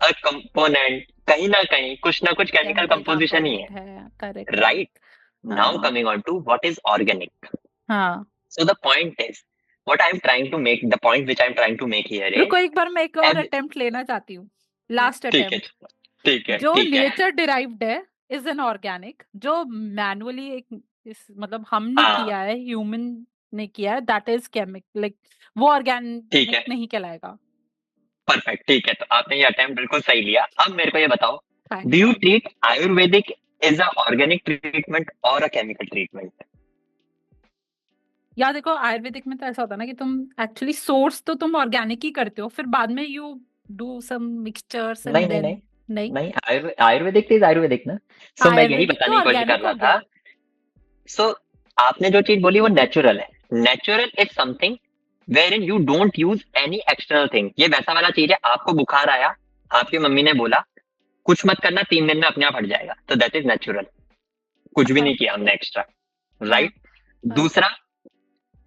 a component, कहीं ना कहीं कुछ ना कुछ केमिकल केमिकल कंपोजिशन ही है, कंपोनेंट है, करेक्ट राइट। करेक्ट। नाउ हाँ coming on to what is organic. हाँ। So the point is, what I'm trying to make, the point which I'm trying to make here is, रुको, एक बार मैं एक और every, attempt लेना चाहती हूँ, लास्ट ठीक है, अटेम्प्ट। ठीक है, जो ठीक है। नेचर डिराइव्ड है इज एन ऑर्गेनिक, जो मैनुअली एक मतलब हमने हाँ, किया है, ह्यूमन ने किया है, दैट इज केमिक, लाइक वो ठीक ऑर्गेनिक है, नहीं कहलाएगा। परफेक्ट, ठीक है। तो आपने ये अटेम्प्ट बिल्कुल सही लिया। अब मेरे को ये बताओ, do thank you god. Treat ayurvedic as a organic treatment और अ केमिकल ट्रीटमेंट? या देखो, आयुर्वेदिक में तो ऐसा होता है ना कि तुम एक्चुअली सोर्स तो तुम ऑर्गेनिक ही करते हो, फिर बाद में you do some mixtures and नहीं, नहीं, देन। नहीं, नहीं, नहीं, आयुर्वेदिक इज आयुर्वेदिक ना। सो मैं यही आयुर्वेदिक तो बताने की कोशिश कर ऑर्गेनिक रहा हो था। गया। सो आपने जो चीज बोली वो नेचुरल है। Natural is something where in you don't use any external thing. ये वैसा वाला चीज है, आपको बुखार आया, आपकी मम्मी ने बोला कुछ मत करना, 3 दिन में अपने आप हट जाएगा, तो दैट इज नेचुरल। कुछ भी हाँ नहीं किया हमने एक्स्ट्रा, हाँ राइट। हाँ दूसरा,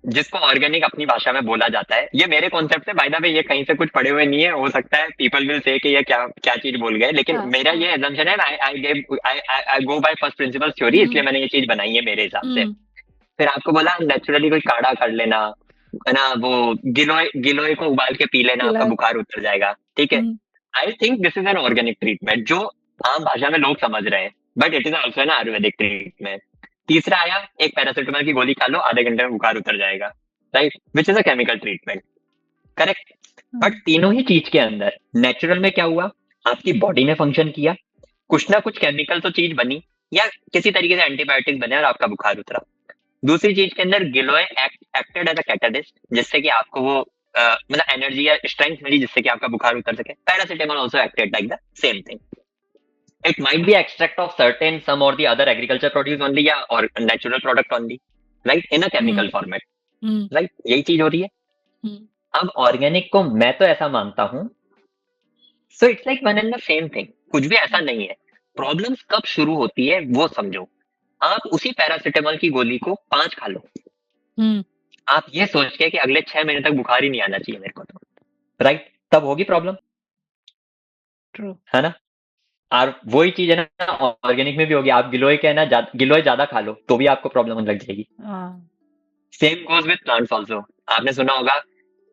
जिसको ऑर्गेनिक अपनी भाषा में बोला जाता है, ये मेरे कॉन्सेप्ट से, बाय द वे ये कहीं से कुछ पढ़े हुए नहीं है, हो सकता है पीपल विल से कि ये क्या क्या चीज बोल गए, लेकिन हाँ मेरा हाँ। ये एजम्पशन है, आई गो बाय फर्स्ट प्रिंसिपल थ्योरी, इसलिए हम्म मैंने ये चीज बनाई है मेरे हिसाब से। हम्म फिर आपको बोला नेचुरली कोई काढ़ा कर लेना, है ना, वो गिलोय गिलोय को उबाल के पी लेना, आपका गिलहरी। बुखार उतर जाएगा, ठीक है। Hmm I think this is an organic treatment जो आम भाषा में लोग समझ रहे हैं, but it is also an Ayurvedic treatment. तीसरा आया, एक पैरासिटामोल की गोली खा लो, आधे घंटे में बुखार उतर जाएगा, right, which is a chemical treatment, correct. But hmm तीनों ही चीज के अंदर नेचुरल में क्या हुआ, आपकी बॉडी ने फंक्शन किया, कुछ ना कुछ केमिकल तो चीज बनी, या किसी तरीके से एंटीबायोटिक बने और आपका बुखार उतरा। दूसरी चीज के अंदर गिलोय एक्टेड एज अ कैटलिस्ट, जिससे कि आपको वो मतलब एनर्जी या स्ट्रेंथ मिली, जिससे कि आपका बुखार उतर सके। Paracetamol also acted like the same thing. It might be extract of certain some और the other agriculture produce only, या और natural product only, right, in a chemical hmm format, hmm right, यही चीज हो रही है। हम्म। अब ऑर्गेनिक को मैं तो ऐसा मानता हूं, सो it's like one and the same thing, कुछ भी ऐसा नहीं है। प्रॉब्लम्स कब शुरू होती है वो समझो। आप उसी पैरासिटामोल की गोली को 5 खा लो, हम्म। आप ये सोच के कि अगले 6 महीने तक बुखार ही नहीं आना चाहिए मेरे को, तो राइट, तब होगी प्रॉब्लम, ट्रू। है ना। और वही चीज है ना, ऑर्गेनिक में भी होगी। आप गिलोय के है ना, गिलोय ज्यादा खा लो तो भी आपको प्रॉब्लम होने लग जाएगी। हाँ same goes with plants also. आपने सुना होगा,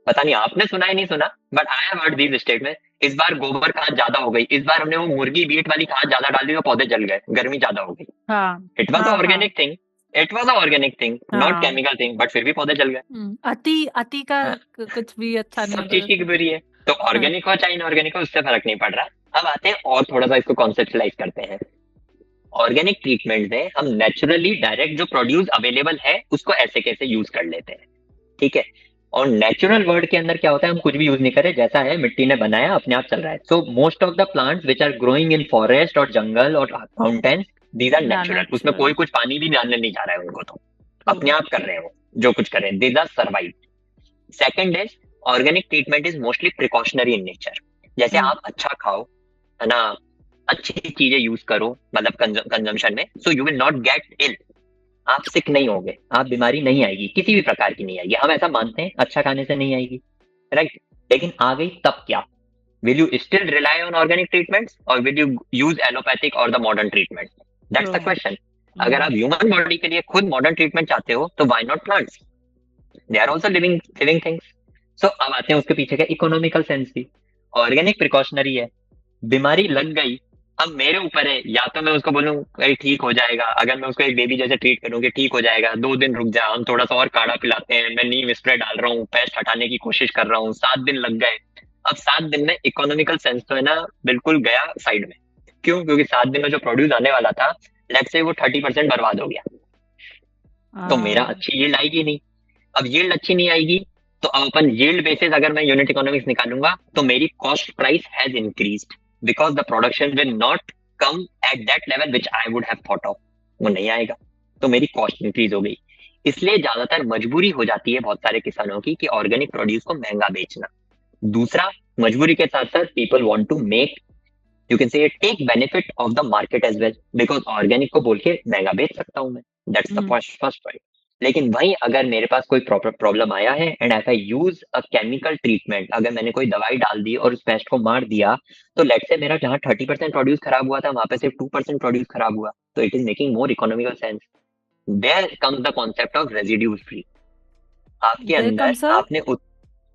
पता नहीं आपने सुना ही नहीं सुना, but I have heard these statement, इस बार गोबर खाद ज्यादा हो गई, इस बार हमने वो मुर्गी बीट वाली खाद ज्यादा डाल दी तो पौधे जल गए, गर्मी ज्यादा हो गई। हाँ इट वॉज हाँ हाँ organic thing, it was organic thing, not हाँ। केमिकल थिंग, बट फिर भी पौधे जल गए। अति अति का हाँ, कुछ भी अच्छा नहीं सब होता चीज की जैसे। बुरी है। तो हाँ। ऑर्गेनिक हो चाहे इनऑर्गेनिक हो, उससे फर्क नहीं पड़ रहा। अब आते हैं और थोड़ा सा इसको कॉन्सेप्चुलाइज करते हैं। ऑर्गेनिक ट्रीटमेंट में हम नेचुरली डायरेक्ट जो प्रोड्यूस अवेलेबल है उसको ऐसे कैसे यूज कर लेते हैं, ठीक है। और नेचुरल वर्ल्ड के अंदर क्या होता है, हम कुछ भी यूज नहीं करें, जैसा है मिट्टी ने बनाया अपने आप चल रहा है. So most of the plants which are growing in forest और जंगल और mountains, these are Yeah, natural. उसमें natural. कोई कुछ पानी भी डालने नहीं जा रहा है उनको, तो अपने True. आप कर रहे हैं वो जो कुछ कर रहे हैं. These are survive. Second is organic treatment is mostly precautionary in nature. जैसे Hmm. आप अच्छा खाओ, है ना, अच्छी चीजें यूज करो, मतलब कंजम्पशन में, so you will not get ill. आप सिक नहीं होगे, आप बीमारी नहीं आएगी, किसी भी प्रकार की नहीं आएगी. हम ऐसा मानते हैं अच्छा खाने से नहीं आएगी, राइट. लेकिन आ गई तब क्या? Will you still rely on organic treatments और विल यू यूज एलोपैथिक और the modern treatment? That's the True. Question. अगर Hmm. आप ह्यूमन बॉडी के लिए खुद मॉडर्न ट्रीटमेंट चाहते हो तो why not plants? They are also living living things. So अब आते हैं उसके पीछे का इकोनॉमिकल सेंस भी. ऑर्गेनिक प्रिकॉशनरी है, बीमारी लग गई, अब मेरे ऊपर है, या तो मैं उसको बोलूं भाई ठीक हो जाएगा, अगर मैं उसको एक बेबी जैसे ट्रीट करूँ कि ठीक हो जाएगा, 2 दिन रुक जा, हम थोड़ा सा और काढ़ा पिलाते हैं, मैं नीम स्प्रे डाल रहा हूँ, पेस्ट हटाने की कोशिश कर रहा हूँ, 7 दिन लग गए. अब 7 दिन में इकोनॉमिकल सेंस तो है ना बिल्कुल गया साइड में. क्यों? क्योंकि 7 दिन में जो प्रोड्यूस आने वाला था, लेट्स से वो 30% बर्बाद हो गया, तो मेरा Ah. अच्छी यील्ड आएगी नहीं. अब यील्ड अच्छी नहीं आएगी, तो अब अपन यील्ड बेसिस अगर मैं यूनिट इकोनॉमिक्स निकालूंगा तो मेरी cost price has increased because the production will not come eight that level which I would have thought of. वो नहीं आएगा, तो मेरी कॉस्ट इंक्रीज हो गई. इसलिए ज्यादातर मजबूरी हो जाती है बहुत सारे किसानों की कि ऑर्गेनिक प्रोड्यूस को महंगा बेचना. दूसरा, मजबूरी के साथ साथ people want to make, you can say take benefit of the market as well, because organic को बोल के महंगा बेच सकता हूँ मैं. That's the Hmm. First first point. लेकिन वहीं अगर मेरे पास कोई प्रॉब्लम आया है and if I use a chemical treatment, अगर मैंने कोई दवाई डाल दी और उस पेस्ट को मार दिया, तो लेट से मेरा जहाँ 30% प्रोड्यूस खराब हुआ था वहां पे सिर्फ 2% प्रोड्यूस खराब हुआ, तो it is making more economical sense. There comes the concept of residue free. आपके There अंदर comes a आपने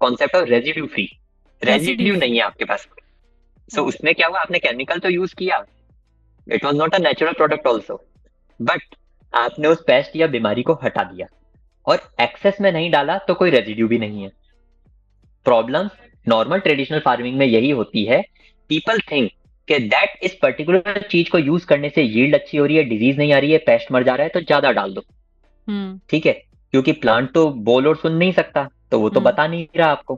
concept of residue free, residue residue नहीं free. है आपके पास. सो Oh. उसमें क्या हुआ, आपने केमिकल तो यूज किया, it was not a natural product also, but आपने उस पेस्ट या बीमारी को हटा दिया और एक्सेस में नहीं डाला तो कोई रेजिड्यू भी नहीं है. प्रॉब्लम नॉर्मल ट्रेडिशनल फार्मिंग में यही होती है. पीपल थिंक कि दैट इस पर्टिकुलर चीज को यूज करने से यील्ड अच्छी हो रही है, डिजीज नहीं आ रही है, पेस्ट मर जा रहा है, तो ज्यादा डाल दो. Hmm. ठीक है, क्योंकि प्लांट तो बोल और सुन नहीं सकता, तो वो तो Hmm. बता नहीं रहा आपको.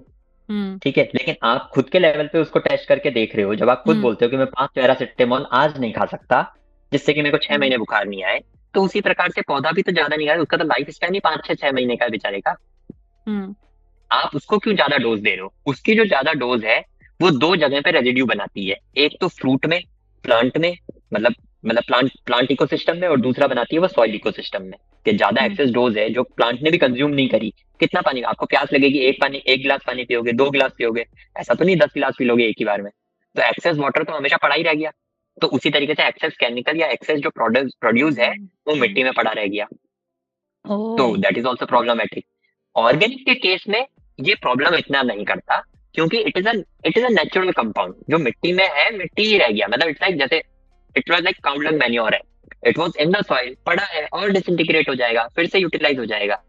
Hmm. ठीक है, लेकिन आप खुद के लेवल पे उसको टेस्ट करके देख रहे हो. जब आप खुद Hmm. बोलते हो कि मैं 5 पैरासिटामोल आज नहीं खा सकता जिससे कि मेरे को 6 महीने Hmm. बुखार नहीं आए, तो उसी प्रकार से पौधा भी तो ज्यादा नहीं आए, उसका तो लाइफ स्पैन ही 5 6 6 महीने का है बेचारे का. Hmm. आप उसको क्यों ज्यादा डोज दे रहे हो? उसकी जो ज्यादा डोज है वो 2 जगह पे रेजिड्यू बनाती है. एक तो फ्रूट में, प्लांट में, मतलब प्लांट प्लांट इकोसिस्टम में, और दूसरा बनाती है वो सॉइल इकोसिस्टम में. कि ज्यादा Hmm. एक्सेस डोज है जो प्लांट ने भी कंज्यूम नहीं करी. कितना पानी आपको प्यास लगेगी? एक गिलास पानी पियोगे, 2 गिलास पियोगे, ऐसा तो नहीं 10 गिलास पी लोगे एक ही बार में. तो एक्सेस वाटर तो हमेशा पड़ा ही रह गया. तो उसी तरीके से एक्सेस केमिकल या एक्सेस जो प्रोड्यूस है Hmm. वो Hmm. मिट्टी में पड़ा रह गया. तो Oh. That is also problematic. Organic के केस में ये प्रॉब्लम इतना नहीं करता, क्योंकि it is a natural compound जो मिट्टी में है, मिट्टी ही रह गया. मतलब इट्स लाइक जैसे it was like cow dung manure है, it was in the soil, पड़ा है और डिसइंटीग्रेट हो जाएगा, फिर से यूटिलाइज हो जाएगा.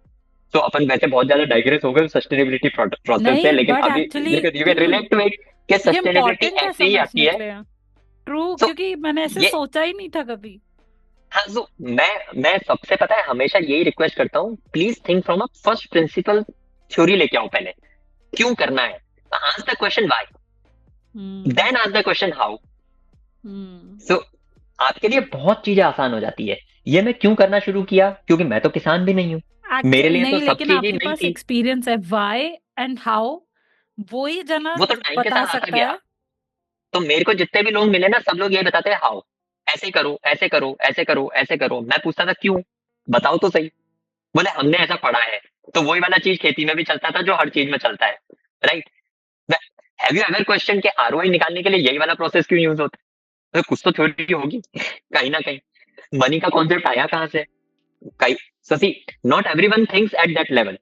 तो अपन वैसे बहुत ज्यादा डाइग्रेस हो गए सस्टेनेबिलिटी प्रोसेस से, नहीं, लेकिन बट अभी actually you can relate to it कि ये सस्टेनेबिलिटी इम्पोर्टेंट है ऐसे ही आती समझने है. के लिए. ट्रू, सो क्योंकि मैंने ऐसे ये, सोचा ही नहीं था कभी. हाँ, सो मैं सबसे पता है हमेशा यही रिक्वेस्ट करता हूँ, please think from a first principle. Theory लेके आओ पहले, क्यों करना है, answer the question why, hmm. Then answer the question how. Hmm. So आपके लिए बहुत चीजें आसान हो जाती है. ये मैं क्यों करना शुरू किया? क्योंकि मैं तो किसान भी नहीं हूँ, मेरे लिए तो नहीं, सब लेकिन चीज ही आपके नहीं पास थी. एक्सपीरियंस है. व्हाई एंड हाउ वो ही जना वो तो टाइम के बता साथ आता सकता गया. है. तो मेरे को जितने भी लोग मिले ना, सब लोग यही बताते हैं हाउ, ऐसे करो, ऐसे करो, ऐसे करो, ऐसे करो. मैं पूछता था क्यों, बताओ तो सही. बोले हमने ऐसा पढ़ा है. तो वही वाला चीज खेती में भी चलता था जो हर चीज में चलता है, right. Have you ever question के आरओआई निकालने के लिए यही वाला प्रोसेस क्यों यूज होता है? तो कुछ तो थ्योरी होगी कहीं ना कहीं. मनी का कॉन्सेप्ट आया कहाँ से? कहीं. So see, not everyone thinks at that level,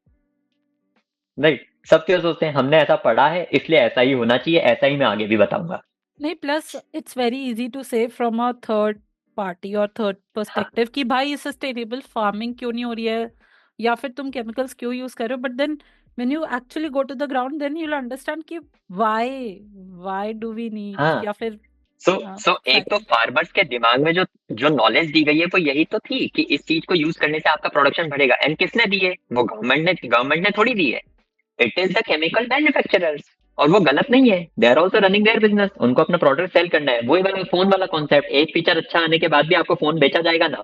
right. सब क्यों सोचते हैं हमने ऐसा पढ़ा है इसलिए ऐसा ही होना चाहिए, ऐसा ही मैं आगे भी बताऊंगा. नहीं, plus it's very easy to say from a third party और थर्ड हाँ, पर्सपेक्टिव कि भाई ये सस्टेनेबल फार्मिंग क्यों नहीं हो रही है, या फिर तुम केमिकल्स क्यों यूज कर रहे हो. But then when you actually go to the ground then you will understand कि why why do we need, हाँ. या फिर सो एक तो एग्जैक्टली. फार्मर्स के दिमाग में जो जो नॉलेज दी गई है वो यही तो थी कि इस चीज को यूज करने से आपका प्रोडक्शन बढ़ेगा. एंड किसने दी है? वो गवर्नमेंट ने थोड़ी दी है. It is the chemical manufacturers, और वो गलत नहीं है, they are also running their business, उनको अपना प्रोडक्ट सेल करना है। वही वाला फोन वाला कॉन्सेप्ट, एक फीचर अच्छा आने के बाद भी आपको फोन बेचा जाएगा ना,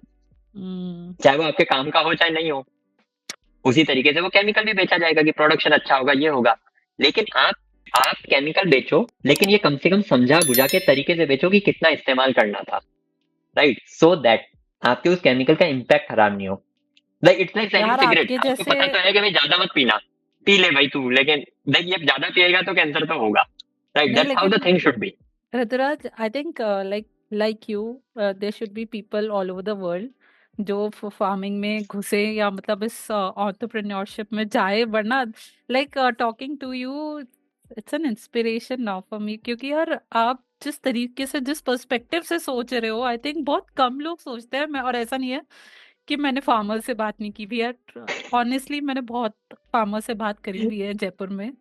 हम्म। चाहे वो आपके काम का हो चाहे नहीं हो। उसी तरीके से वो केमिकल भी बेचा जाएगा कि प्रोडक्शन अच्छा होगा, ये होगा। लेकिन आप केमिकल बेचो, लेकिन ये कम से कम समझा बुझा के तरीके से बेचो कि कितना इस्तेमाल करना था, राइट, सो दैट आपके उस केमिकल का इम्पैक्ट खराब नहीं हो। लाइक इट्स लाइक सेलिंग यार सिगरेट, आपके आपको जैसे पता तो है कि भाई ज्यादा मत पीना, पी ले भाई तू, लेकिन लाइक ये ज्यादा पिएगा तो कैंसर तो होगा, राइट, नहीं, दैट्स हाउ द लेकिन thing should be. Rituraj, I think like you, there should be people all over the world जो फार्मिंग में घुसे या मतलब इस entrepreneurship में जाए, वरना like talking to you it's an inspiration now for me, क्योंकि यार आप जिस तरीके से जिस पर्सपेक्टिव से सोच रहे हो, आई थिंक बहुत कम लोग सोचते हैं। मैं, और ऐसा नहीं है कि मैंने फार्मर से बात नहीं की भी है, ऑनेस्टली मैंने बहुत फार्मर से बात करी भी है जयपुर में।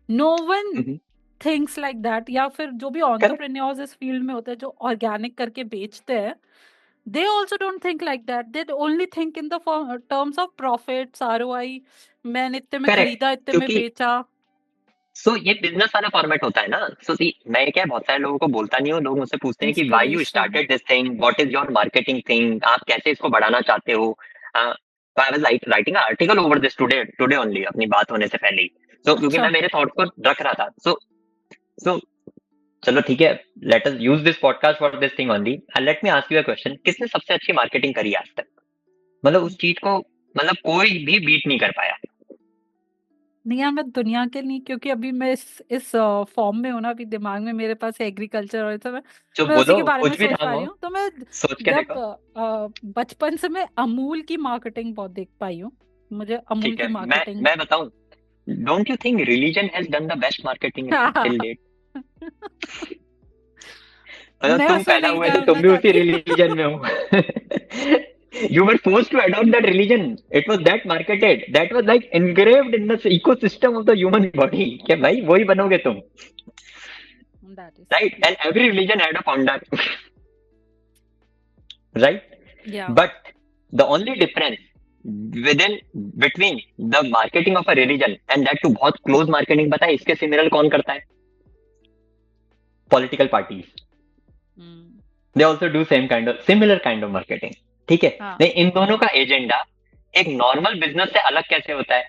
No one things like that. या फिर जो भी करेक्ट, एंटरप्रेन्योर्स इस फील्ड में होते हैं जो ऑर्गेनिक करके बेचते हैं, they also don't think like that, they only think in the terms of profits, ROI, मैंने इतने में करेक्ट, खरीदा, इतने में क्योंकि बेचा। सो ये बिजनेस वाला फॉर्मेट होता है ना। सो सी, मैं क्या बहुत सारे लोगों को बोलता नहीं हूँ, लोग मुझसे पूछते हैं कि why you inspiration. Started this thing, what is your marketing thing, आप कैसे इसको बढ़ाना चाहते हो। तो I was writing article over this today today only, अपनी बात होने से पहले ही। सो क्योंकि अच्छा। मैं मेरे थॉट को रख रहा था। सो चलो ठीक है, let us use this podcast for this thing only, and let me ask you a question, किसने सबसे अच्छी मार्केटिंग करी आज तक, मतलब उस चीज को, मतलब कोई भी बीट नहीं कर पाया। नहीं यार, मैं दुनिया के नहीं, क्योंकि अभी मैं इस फॉर्म में हूँ ना, अभी दिमाग में मेरे पास एग्रीकल्चर और ये सब है, जो मैं उसी बोलो के बारे में कुछ भी सोच नाम पा रही हो, हूँ। तो मैं सोच के जब देखो। बचपन से मैं अमूल की मार्केटिंग बहुत देख पाई हूँ, मुझे अमूल ठीक की है, मार्केटिंग। मैं बताऊं, don't you think religion has done the best marketing till date. मतलब मैं तुम उसमें पैदा नहीं हुए थे, तुम जानना भी उसी चाहती। रिलीजन में हो। You were forced to adopt that religion. It was that marketed. That was like engraved in the ecosystem of the human body. कि भाई वही बनोगे तुम, That is right? true. And every religion had a founder, right? Yeah. But the only difference within between the marketing of a religion and that to बहुत close marketing, पता है इसके similar कौन करता है? Political parties. Hmm. They also do same kind of similar kind of marketing. ठीक है? हाँ। नहीं, इन दोनों का एजेंडा एक नॉर्मल बिजनेस से अलग कैसे होता है?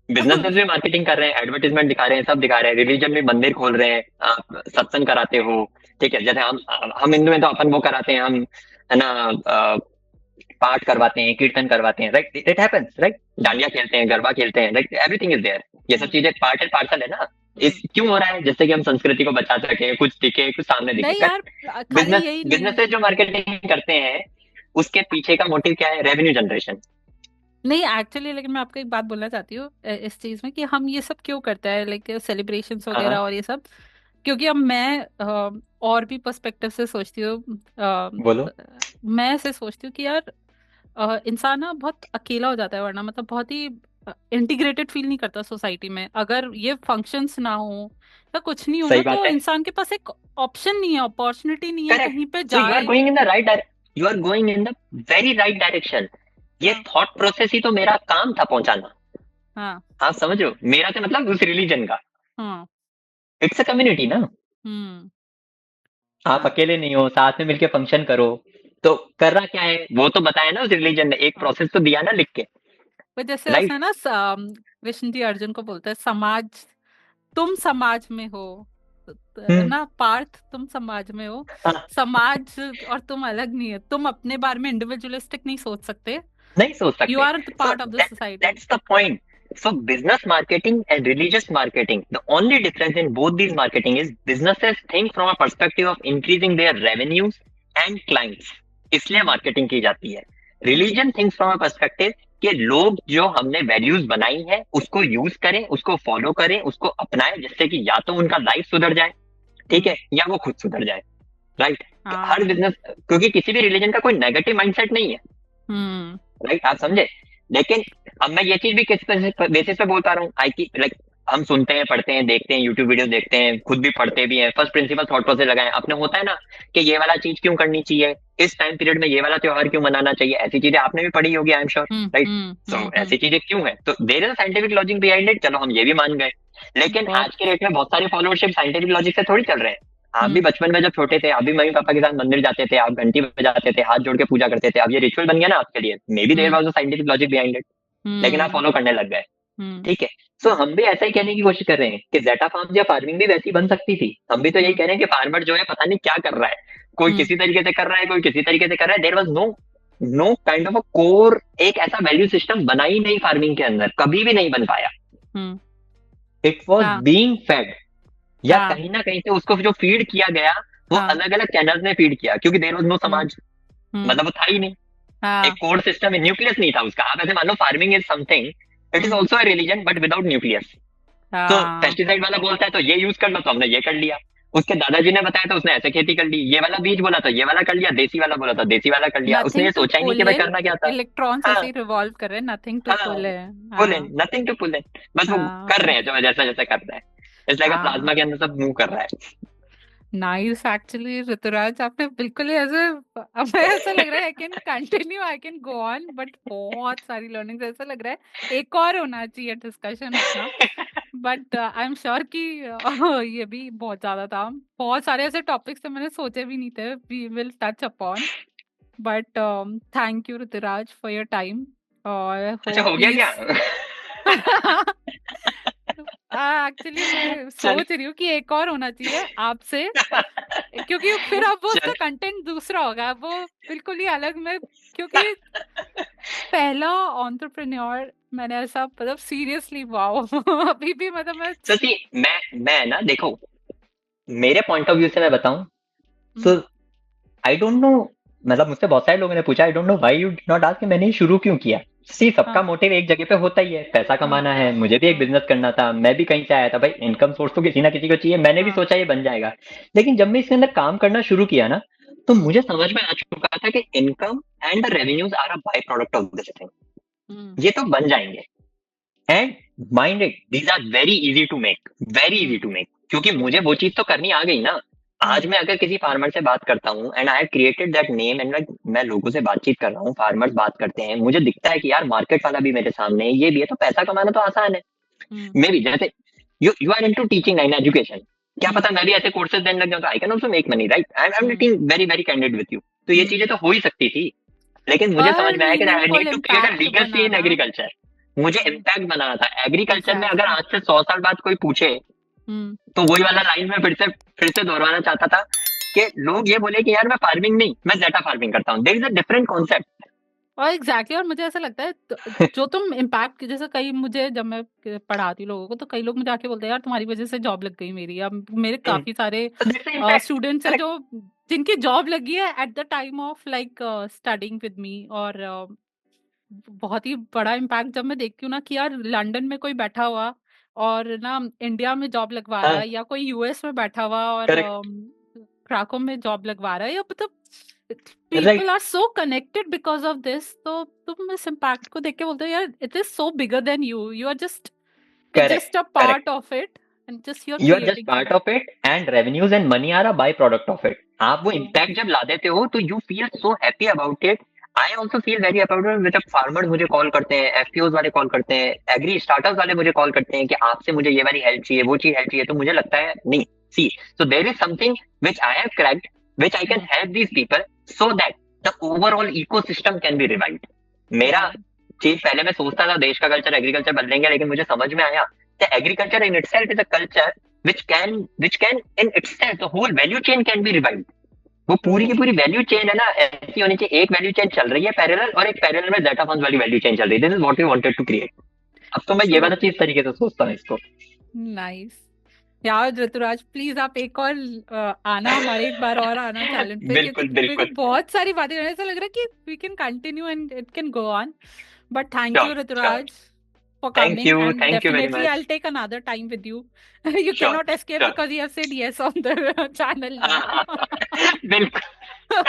बिजनेसेस भी मार्केटिंग कर रहे हैं, एडवर्टीजमेंट दिखा रहे हैं, सब दिखा रहे हैं, रिलीजन में मंदिर खोल रहे हैं, आप सत्संग कराते हो, ठीक है, जैसे हम हिंदू हैं तो अपन वो कराते हैं, हम है ना, पाठ करवाते हैं, कीर्तन करवाते हैं, राइट, इट हैपेंस, राइट, हम्म। डांडिया खेलते हैं, गरबा खेलते हैं, राइट, एवरीथिंग इज देयर। ये सब हम्म। चीजें पार्ट एंड पार्सल है ना। इस हम्म। क्यों हो रहा है? जिससे कि हम संस्कृति को बचा सके, कुछ दिखे, कुछ सामने दिखे, नहीं यार, करेक्ट। खाली बिजनेस यही नहीं। बिजनेसेस जो मार्केटिंग करते हैं, उसके पीछे का मोटिव क्या है? Revenue generation. नहीं एक्चुअली, लेकिन मैं आपको एक बात बोलना चाहती हूँ इस चीज में, कि हम ये सब क्यों करते हैं, लाइक सेलिब्रेशंस वगैरह हाँ, और ये सब। क्योंकि अब मैं और भी पर्सपेक्टिव से सोचती हूँ। बोलो। मैं ऐसे सोचती हूँ कि यार इंसान ना बहुत अकेला हो जाता है, वरना मतलब बहुत ही इंटीग्रेटेड फील नहीं करता सोसाइटी में, अगर ये फंक्शंस ना हो या कुछ नहीं हो ना, सही बात तो है, इंसान के पास एक ऑप्शन नहीं है, अपॉर्चुनिटी नहीं है करेक्ट। कहीं पे सो यू आर जाए। Going in the right, you are going in the very right direction. ये हाँ। थॉट प्रोसेस ही तो मेरा काम था पहुंचाना। हाँ। आप समझो, मेरा तो मतलब उस रिलीजन का, हाँ। इट्स अ कम्युनिटी ना। हम्म। आप हाँ। अकेले नहीं हो, साथ में मिलके फंक्शन करो। तो कर रहा क्या है वो तो बताया ना, उस रिलीजन ने एक हाँ। प्रोसेस तो दिया ना लिख के, पर जैसे ऐसा राइट। है ना, कृष्ण जी अर्जुन को बोलते हैं, समाज, तुम समाज में हो, हम्म, ना पार्थ, तुम समाज में हो। हाँ, समाज और तुम अलग नहीं है, तुम अपने बारे में इंडिविजुअलिस्टिक नहीं सोच सकते, नहीं सोच यू सकते। Are so part of the society. That's the point. So business marketing and religious marketing, the only difference in both these marketing is businesses think from a perspective of increasing their revenues and clients, इसलिए हम्म। Marketing की जाती है। Hmm. Religion thinks from a perspective कि लोग जो हमने values बनाई है उसको यूज करें, उसको फॉलो करें, उसको अपनाएं, जिससे कि या तो उनका लाइफ सुधर जाए, ठीक है, हम्म। या वो खुद सुधर जाए, राइट। हर हाँ। बिजनेस, क्योंकि किसी भी रिलीजन का कोई नेगेटिव माइंडसेट नहीं है, हम्म। राइट, आप समझे। लेकिन अब मैं ये चीज भी किस बेसिस पे बोल पा रहा हूँ, आई की लाइक हम सुनते हैं, पढ़ते हैं, देखते हैं, यूट्यूब वीडियो देखते हैं, खुद भी पढ़ते भी हैं, फर्स्ट प्रिंसिपल थॉट प्रोसेस लगाएं अपने। होता है ना कि ये वाला चीज क्यों करनी चाहिए, इस टाइम पीरियड में ये वाला त्योहार क्यों मनाना चाहिए, ऐसी चीजें आपने भी पढ़ी होगी, I am sure, right? So ऐसी चीजें क्यों है, तो there is a scientific logic behind it, चलो हम ये भी मान गए। लेकिन बहुत आज के डेट में बहुत सारे फॉलोअरशिप साइंटिफिक लॉजिक से थोड़ी चल रहे हैं। आप भी बचपन में जब छोटे थे, आप भी मम्मी पापा के साथ मंदिर जाते थे, आप घंटी बजाते थे, हाथ जोड़ के पूजा करते थे, अब ये रिचुअल बन गया ना आपके लिए, maybe there was a scientific logic behind it, लेकिन आप फॉलो करने लग गए। ठीक है, सो हम भी ऐसा ही कहने की कोशिश कर रहे हैं कि जेटा फार्म या फार्मिंग भी वैसी बन सकती थी। हम भी तो यही कह रहे हैं कि फार्मर जो है पता नहीं क्या कर रहा है, कोई किसी तरीके से कर रहा है, कोई किसी तरीके से कर रहा है। There was no kind of a core, एक ऐसा वैल्यू सिस्टम बना ही नहीं फार्मिंग के अंदर, कभी भी नहीं बन पाया। इट वॉज हाँ बीइंग फेड, या हाँ कहीं ना कहीं से उसको जो फीड किया गया वो हाँ अलग अलग चैनल्स में फीड किया, क्योंकि देयर वाज नो हम्म समाज, हम्म मतलब वो था ही नहीं, एक हाँ कोर सिस्टम, न्यूक्लियस नहीं था उसका। आप ऐसे मान लो farming is something, it is hmm also a religion but without nucleus. तो हाँ पेस्टिसाइड वाला बोलता है तो ये यूज कर लो, तो हमने ये कर लिया। उसके दादाजी ने बताया तो उसने ऐसे खेती कर ली, ये वाला बीज बोला तो ये वाला कर लिया, देसी वाला बोला तो देसी वाला कर लिया, उसने नथिंग ये टू सोचा ही नहीं कि पुल भाई इन, करना क्या था। इलेक्ट्रॉन्स हाँ ऐसे ही रिवॉल्व कर रहे हैं, नथिंग टू हाँ, पुल है। पुल इन, हाँ नथिंग टू पुल इन, बस वो कर रहे हाँ हैं जो जैसा जैसा कर रहा है, इट्स लाइक हाँ प्लाज्मा के अंदर सब मूव कर रहा नाइस एक्चुअली ऋतुराज, आपने बिल्कुल ही ऐसे, हमें ऐसा लग रहा है I can continue, I can go on, but बहुत सारी लर्निंग्स, ऐसा लग रहा है एक और होना चाहिए डिस्कशन अपना। है। बट आई एम श्योर कि ये भी बहुत ज्यादा था, बहुत सारे ऐसे टॉपिक्स थे मैंने सोचे भी नहीं थे we will touch upon. But thank you Rituraj for your time, और अच्छा होप हो गया प्लीज। क्या? एक्चुअली मैं चल सोच रही हूँ कि एक और होना चाहिए आपसे, क्योंकि फिर अब वो चल। उसका कंटेंट दूसरा होगा, वो बिल्कुल ही अलग। मैं क्योंकि पहला एंटरप्रेन्योर मैंने ऐसा मतलब सीरियसली वाओ अभी भी मतलब मैं सची मैं ना देखो, मेरे पॉइंट ऑफ व्यू से मैं बताऊं, सो हम्म, आई डोंट नो, मतलब मुझसे बहुत सारे लोगों ने पूछा I don't know why you did not ask कि मैंने ये शुरू क्यों किया। सी सबका हाँ मोटिव एक जगह पे होता ही है, पैसा हाँ कमाना है, मुझे भी एक हाँ बिजनेस करना था, मैं भी कहीं से आया था भाई, इनकम सोर्स तो किसी ना किसी को चाहिए, मैंने भी हाँ सोचा ये बन जाएगा। लेकिन जब मैं इसके अंदर काम करना शुरू किया ना, तो हम्म मुझे समझ में आ चुका था कि income and revenues are a by product of this thing, hmm ये तो बन जाएंगे। And mind it, these are very easy to make, very easy hmm to make, क्योंकि मुझे वो चीज तो करनी आ गई ना। आज हम्म मैं अगर किसी फार्मर से बात करता हूँ and I have created that name and मैं लोगों से बातचीत कर रहा हूँ, फार्मर्स बात करते हैं, मुझे दिखता है कि यार मार्केट वाला भी मेरे सामने है, ये भी है, तो पैसा कमाना तो आसान है। हम्म मे बी जैसे you you are into teaching and education, क्या हम्म पता मैं भी ऐसे कोर्सेज देने लग जाऊँ तो I can also make money, right? I am hmm getting very very candid with you, तो ये हम्म चीजें तो हो ही सकती थी। लेकिन मुझे समझ पर में आया कि I meaningful need to create a impact legacy इन बनाना। एग्रीकल्चर। मुझे हम्म इम्पैक्ट बनाना था एग्रीकल्चर में, अगर एग्जैक्टली। आज से 100 साल बाद कोई पूछे हम्म तो वही वाला लाइन में फिर से दोहराना चाहता था कि लोग ये बोले कि यार मैं फार्मिंग नहीं, मैं जेटा फार्मिंग करता हूँ, there is a different concept. और एग्जैक्टली और मुझे ऐसा लगता है जो तुम इम्पैक्ट, जैसे कई मुझे जब मैं पढ़ाती हूँ लोगों को, तो कई लोग मुझे आके बोलते हैं यार तुम्हारी वजह से जॉब लग गई मेरी, या मेरे काफी सारे तो दैट्स द इम्पैक्ट, स्टूडेंट्स हैं करेक्ट। जो जिनकी जॉब लगी है at the time of like studying with me. और बहुत ही बड़ा इम्पैक्ट जब मैं देखती हूँ ना कि यार लंदन में कोई बैठा हुआ और ना इंडिया में जॉब लगवा रहा हाँ है, या कोई यूएस में बैठा हुआ और करेक्ट, क्राको में जॉब लगवा रहा है, या मतलब people right, are so connected because of this. तो तुम इस इम्पैक्ट को देख के बोलते हो यार it is so bigger then you, you are correct, just a correct. Part of it, and just you are you are just creating part something. Of it and revenues and money are a by product of it. आप वो इम्पैक्ट जब ला देते हो तो you feel so happy about it. I also feel very about it, जब farmers मुझे कॉल करते हैं, एफपीओ वाले कॉल करते हैं, एग्री स्टार्टअप वाले मुझे कॉल करते हैं कि आपसे मुझे ये वाली हेल्प चाहिए, वो चीज हेल्प चाहिए, तो मुझे लगता है नहीं, see, so there is something which I have cracked, which I can help these people so that the overall ecosystem can be revived. मेरा चीज पहले मैं सोचता था देश का कल्चर एग्रीकल्चर बदलेंगे, लेकिन मुझे समझ में आया that agriculture in itself is a culture which can in itself the whole value chain can be revived। वो पूरी की पूरी वैल्यू चेन है ना, ऐसी होनी चाहिए, एक वैल्यू चेन चल रही है पैरेलल, और एक पैरेलल में डेटा फंड वाली वैल्यू चेन चल रही है, this is what we wanted to create. अब तो मैं ये सो वाला चीज तरीके से सोचता हूँ इसको। नाइस यार ऋतुराज, प्लीज आप एक और आना, हमारे एक बार और आना चैलेंज पे, क्योंकि बिल्कुल मेरे को बिल्कुल। बहुत सारी बातें ऐसा लग रहा है कि we can continue and it can go on. But thank you sure sure, Rituraj for coming, and thank you very definitely much. I'll take another time with you you sure cannot escape sure, because you have said yes on the channel now बिल्कुल।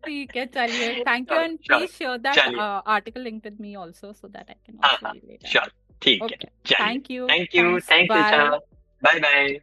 ठीक है चलिए, thank you, sure and sure, please share that चलिए, article linked with me also so that I can हाँ also हाँ, read later। Sure. ठीक है, okay, चलिए। Thank you, thank you, thanks, thanks Richa. Bye. Bye bye.